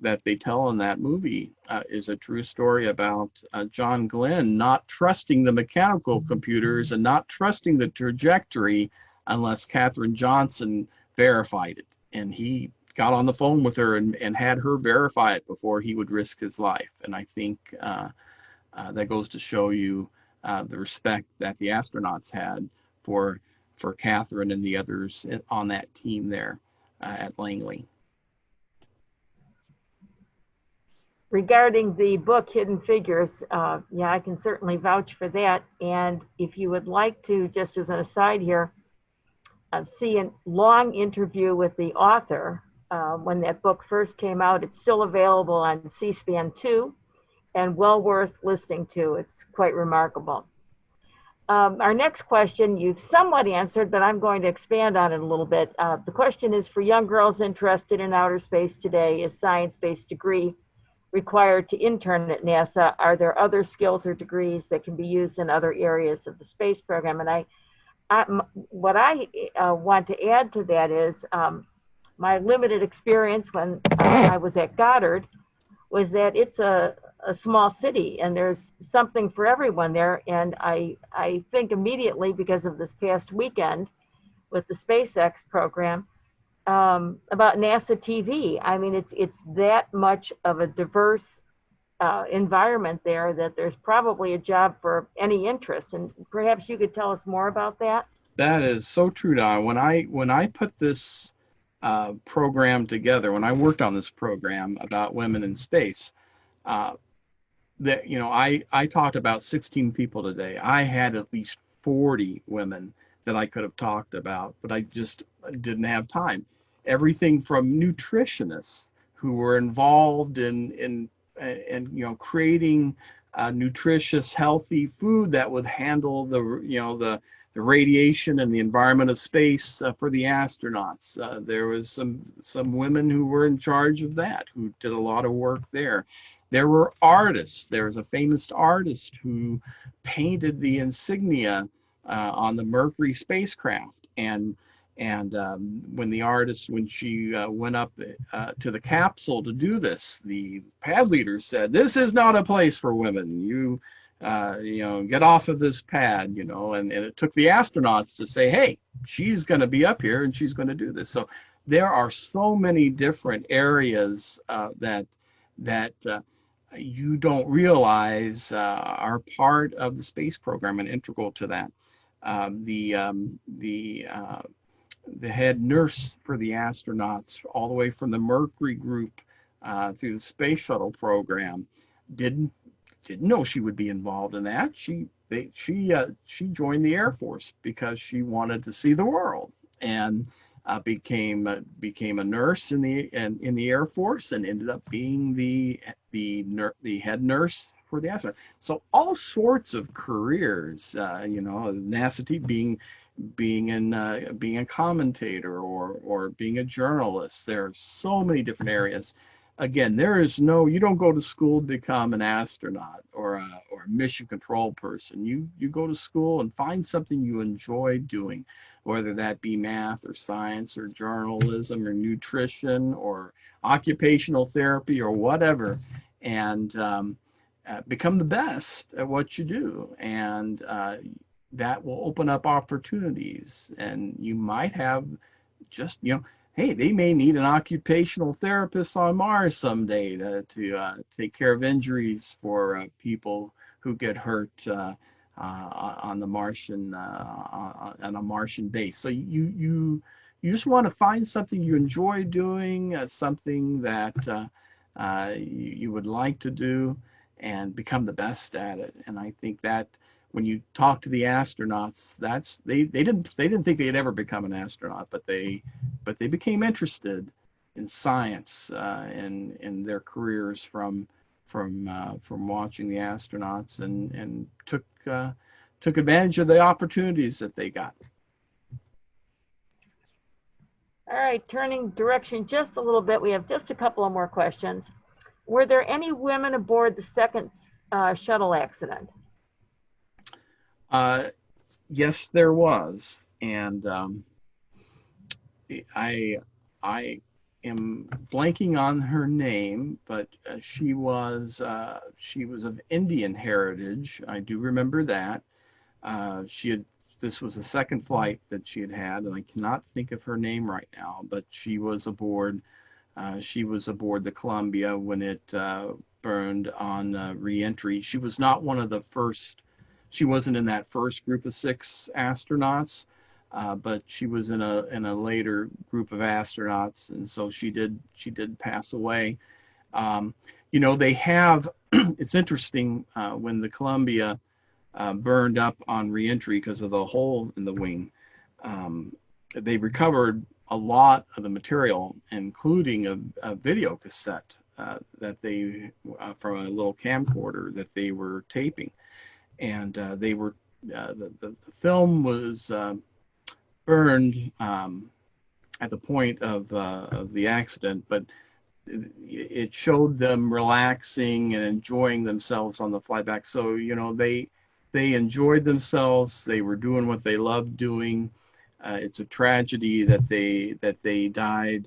that they tell in that movie is a true story about John Glenn not trusting the mechanical computers and not trusting the trajectory unless Katherine Johnson verified it. And he got on the phone with her and had her verify it before he would risk his life. And I think that goes to show you the respect that the astronauts had for Katherine and the others on that team there at Langley. Regarding the book Hidden Figures, yeah, I can certainly vouch for that. And if you would like to, just as an aside here, see a long interview with the author when that book first came out. It's still available on C-SPAN 2 and well worth listening to. It's quite remarkable. Our next question you've somewhat answered, but I'm going to expand on it a little bit. The question is, for young girls interested in outer space today, is science-based degree required to intern at NASA? Are there other skills or degrees that can be used in other areas of the space program? And what I want to add to that is my limited experience when I was at Goddard was that it's a small city and there's something for everyone there. And I think immediately, because of this past weekend with the SpaceX program, about NASA TV. I mean, it's that much of a diverse environment there that there's probably a job for any interest. And perhaps you could tell us more about that. That is so true, Don. When I put this program together, when I worked on this program about women in space, that I talked about 16 people today. I had at least 40 women that I could have talked about, but I just didn't have time. Everything from nutritionists who were involved in creating nutritious, healthy food that would handle the radiation and the environment of space for the astronauts. There was some women who were in charge of that, who did a lot of work there. There were artists. There was a famous artist who painted the insignia on the Mercury spacecraft. And when she went up to the capsule to do this, the pad leader said, "This is not a place for women. You get off of this pad," and it took the astronauts to say, "Hey, she's going to be up here and she's going to do this." So there are so many different areas that you don't realize are part of the space program and integral to that. The head nurse for the astronauts, all the way from the Mercury group through the space shuttle program, didn't know she would be involved in that. She joined the Air Force because she wanted to see the world, and became a nurse in the Air Force, and ended up being the head nurse for the astronaut. So all sorts of careers, NASA being a commentator or being a journalist. There are so many different areas. Again, you don't go to school to become an astronaut or a mission control person. You go to school and find something you enjoy doing, whether that be math or science or journalism or nutrition or occupational therapy or whatever, and become the best at what you do. And that will open up opportunities. And you might have hey, they may need an occupational therapist on Mars someday to take care of injuries for people who get hurt on the Martian on a Martian base. So you just want to find something you enjoy doing, something that you would like to do, and become the best at it. And I think that when you talk to the astronauts, they didn't think they'd ever become an astronaut, but they became interested in science and in their careers from watching the astronauts, and took advantage of the opportunities that they got. All right, turning direction just a little bit, we have just a couple of more questions. Were there any women aboard the second shuttle accident? Yes, there was, and I am blanking on her name, but she was of Indian heritage. I do remember that. This was the second flight that she had, and I cannot think of her name right now, but she was aboard the Columbia when it burned on re-entry. She was not one of the first. She wasn't in that first group of 6 astronauts, but she was in a later group of astronauts, and so she did pass away. They have. It's interesting when the Columbia burned up on reentry because of the hole in the wing. They recovered a lot of the material, including a video cassette that they from a little camcorder that they were taping. And the film was burned at the point of the accident, but it showed them relaxing and enjoying themselves on the flight back. So they enjoyed themselves. They were doing what they loved doing. It's a tragedy that they died,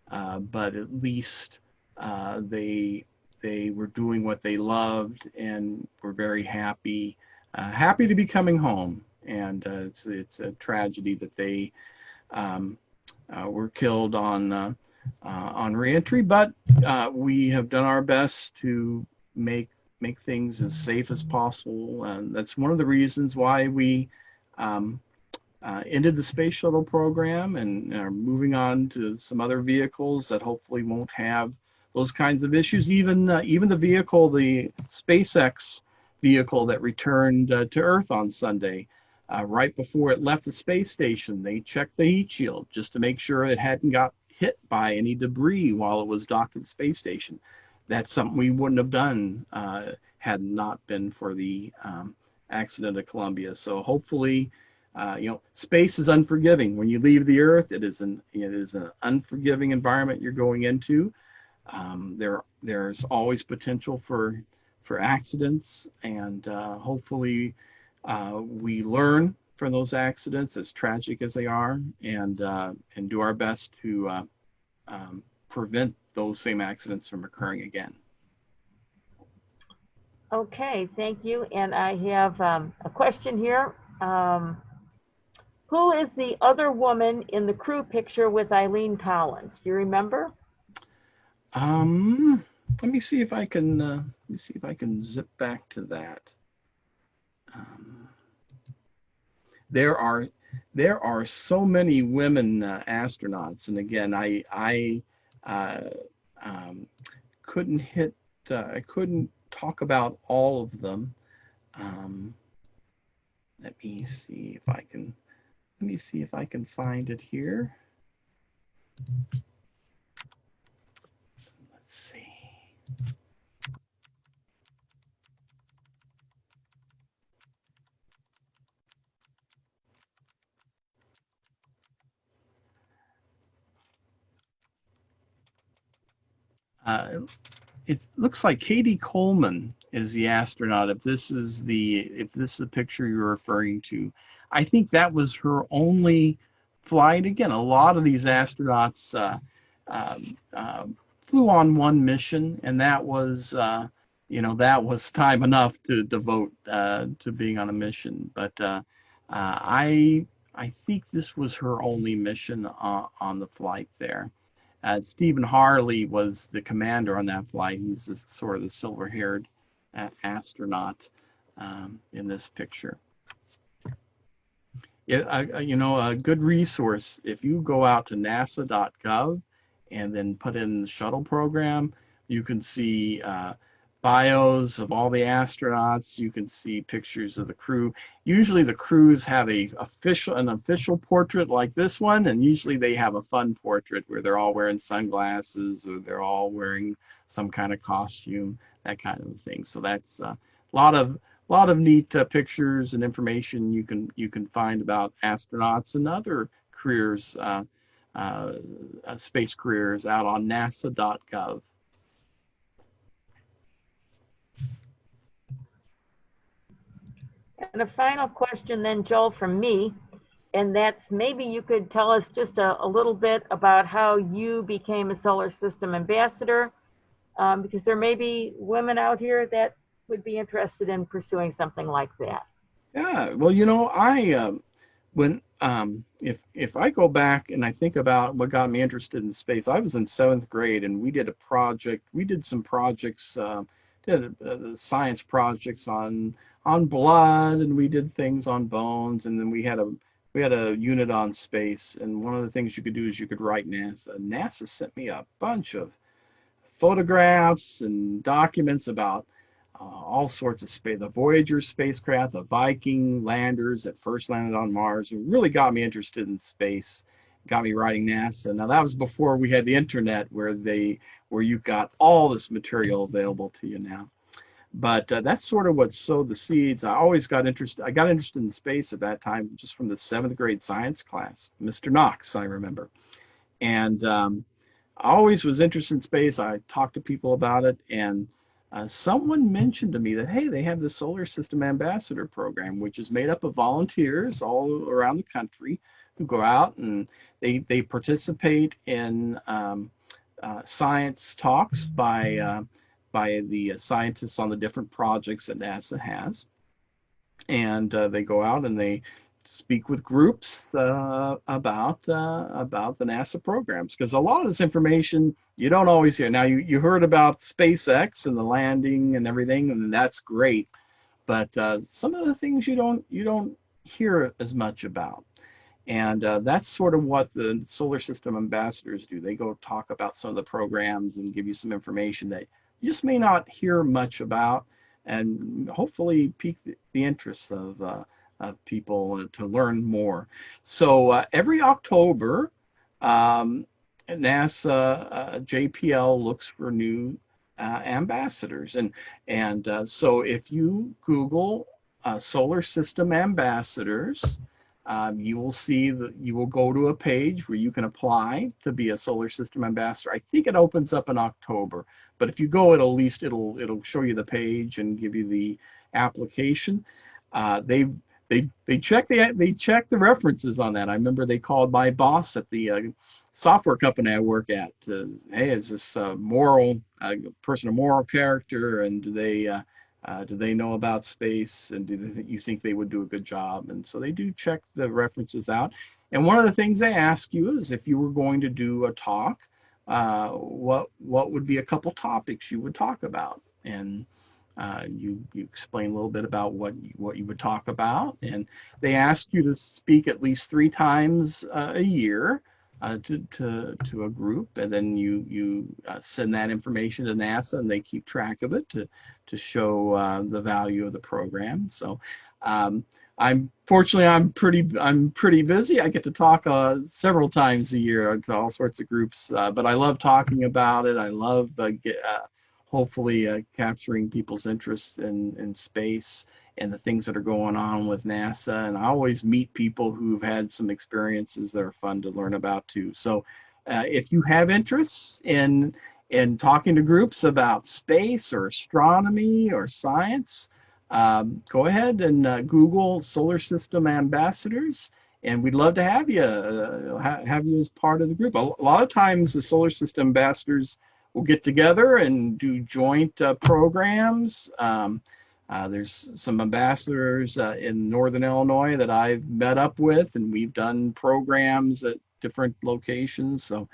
but at least they were doing what they loved and were very happy to be coming home. And it's a tragedy that they were killed on reentry, but we have done our best to make things as safe as possible, and that's one of the reasons why we ended the space shuttle program and are moving on to some other vehicles that hopefully won't have those kinds of issues. Even the vehicle, the SpaceX vehicle that returned to Earth on Sunday, right before it left the space station, they checked the heat shield just to make sure it hadn't got hit by any debris while it was docked at the space station. that's something we wouldn't have done had not been for the accident at Columbia. So hopefully, space is unforgiving. When you leave the Earth, it is an unforgiving environment you're going into. There's always potential for accidents, and hopefully we learn from those accidents, as tragic as they are, and do our best to prevent those same accidents from occurring again. Okay, thank you. And I have a question here. Who is the other woman in the crew picture with Eileen Collins? Do you remember? Let me see if I can zip back to that. There are so many women astronauts, and again, I couldn't talk about all of them. Let me see if I can find it here. Let's see. It looks like Katie Coleman is the astronaut. If this is the picture you're referring to, I think that was her only flight. Again, a lot of these astronauts flew on one mission, and that was time enough to devote to being on a mission. But I think this was her only mission on the flight there. Stephen Harley was the commander on that flight. He's sort of the silver-haired astronaut in this picture. A good resource, if you go out to nasa.gov and then put in the shuttle program, you can see bios of all the astronauts. You can see pictures of the crew. Usually the crews have an official portrait like this one, and usually they have a fun portrait where they're all wearing sunglasses or they're all wearing some kind of costume, that kind of thing. So that's a lot of neat pictures and information you can find about astronauts and other careers, space careers, out on nasa.gov. And a final question then, Joel, from me, and that's maybe you could tell us just a little bit about how you became a solar system ambassador, because there may be women out here that would be interested in pursuing something like that. Yeah, well, if I go back and I think about what got me interested in space, I was in 7th grade and we did some projects, science projects on blood, and we did things on bones, and then we had a unit on space. And one of the things you could do is you could write NASA. NASA sent me a bunch of photographs and documents about all sorts of space, the Voyager spacecraft, the Viking landers that first landed on Mars. It really got me interested in space, got me writing NASA. Now that was before we had the internet, where you got all this material available to you now. But that's sort of what sowed the seeds. I got interested in space at that time, just from the 7th grade science class, Mr. Knox, I remember. And I always was interested in space. I talked to people about it, and someone mentioned to me that, hey, they have the Solar System Ambassador Program, which is made up of volunteers all around the country who go out and they participate in science talks by the scientists on the different projects that NASA has. And they go out and they speak with groups about the NASA programs, because a lot of this information you don't always hear. Now you heard about SpaceX and the landing and everything, and that's great, but some of the things you don't hear as much about. And that's sort of what the Solar System Ambassadors do. They go talk about some of the programs and give you some information that you just may not hear much about, and hopefully pique the interest of people to learn more. So every October, NASA JPL looks for new ambassadors. And so if you Google solar system ambassadors, you will see that you will go to a page where you can apply to be a solar system ambassador. I think it opens up in October, but if you go, it'll show you the page and give you the application. They check the references on that. I remember they called my boss at the software company I work at. Hey, is this a moral person of moral character, and do they know about space, and you think they would do a good job? And so they do check the references out. And one of the things they ask you is if you were going to do a talk, what would be a couple topics you would talk about, and you explain a little bit about what you would talk about, and they ask you to speak at least 3 times a year to a group, and then you send that information to NASA, and they keep track of it to show the value of the program. So I'm pretty busy. I get to talk several times a year to all sorts of groups, but I love talking about it. I love hopefully capturing people's interest in space and the things that are going on with NASA. And I always meet people who've had some experiences that are fun to learn about too. So if you have interests in talking to groups about space or astronomy or science, go ahead and Google Solar System Ambassadors, and we'd love to have you as part of the group. A lot of times the Solar System Ambassadors will get together and do joint programs. There's some ambassadors in Northern Illinois that I've met up with, and we've done programs at different locations. So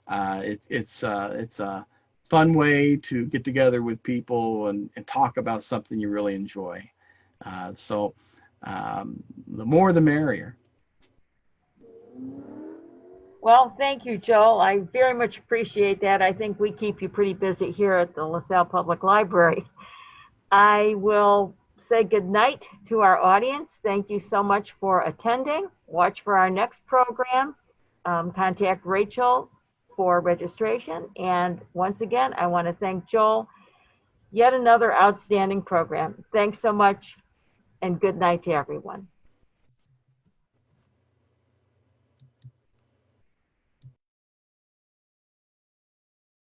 it's a fun way to get together with people and talk about something you really enjoy. So the more the merrier. Well, thank you, Joel. I very much appreciate that. I think we keep you pretty busy here at the LaSalle Public Library. I will say good night to our audience. Thank you so much for attending. Watch for our next program. Contact Rachel for registration. And once again, I want to thank Joel. Yet another outstanding program. Thanks so much, and good night to everyone.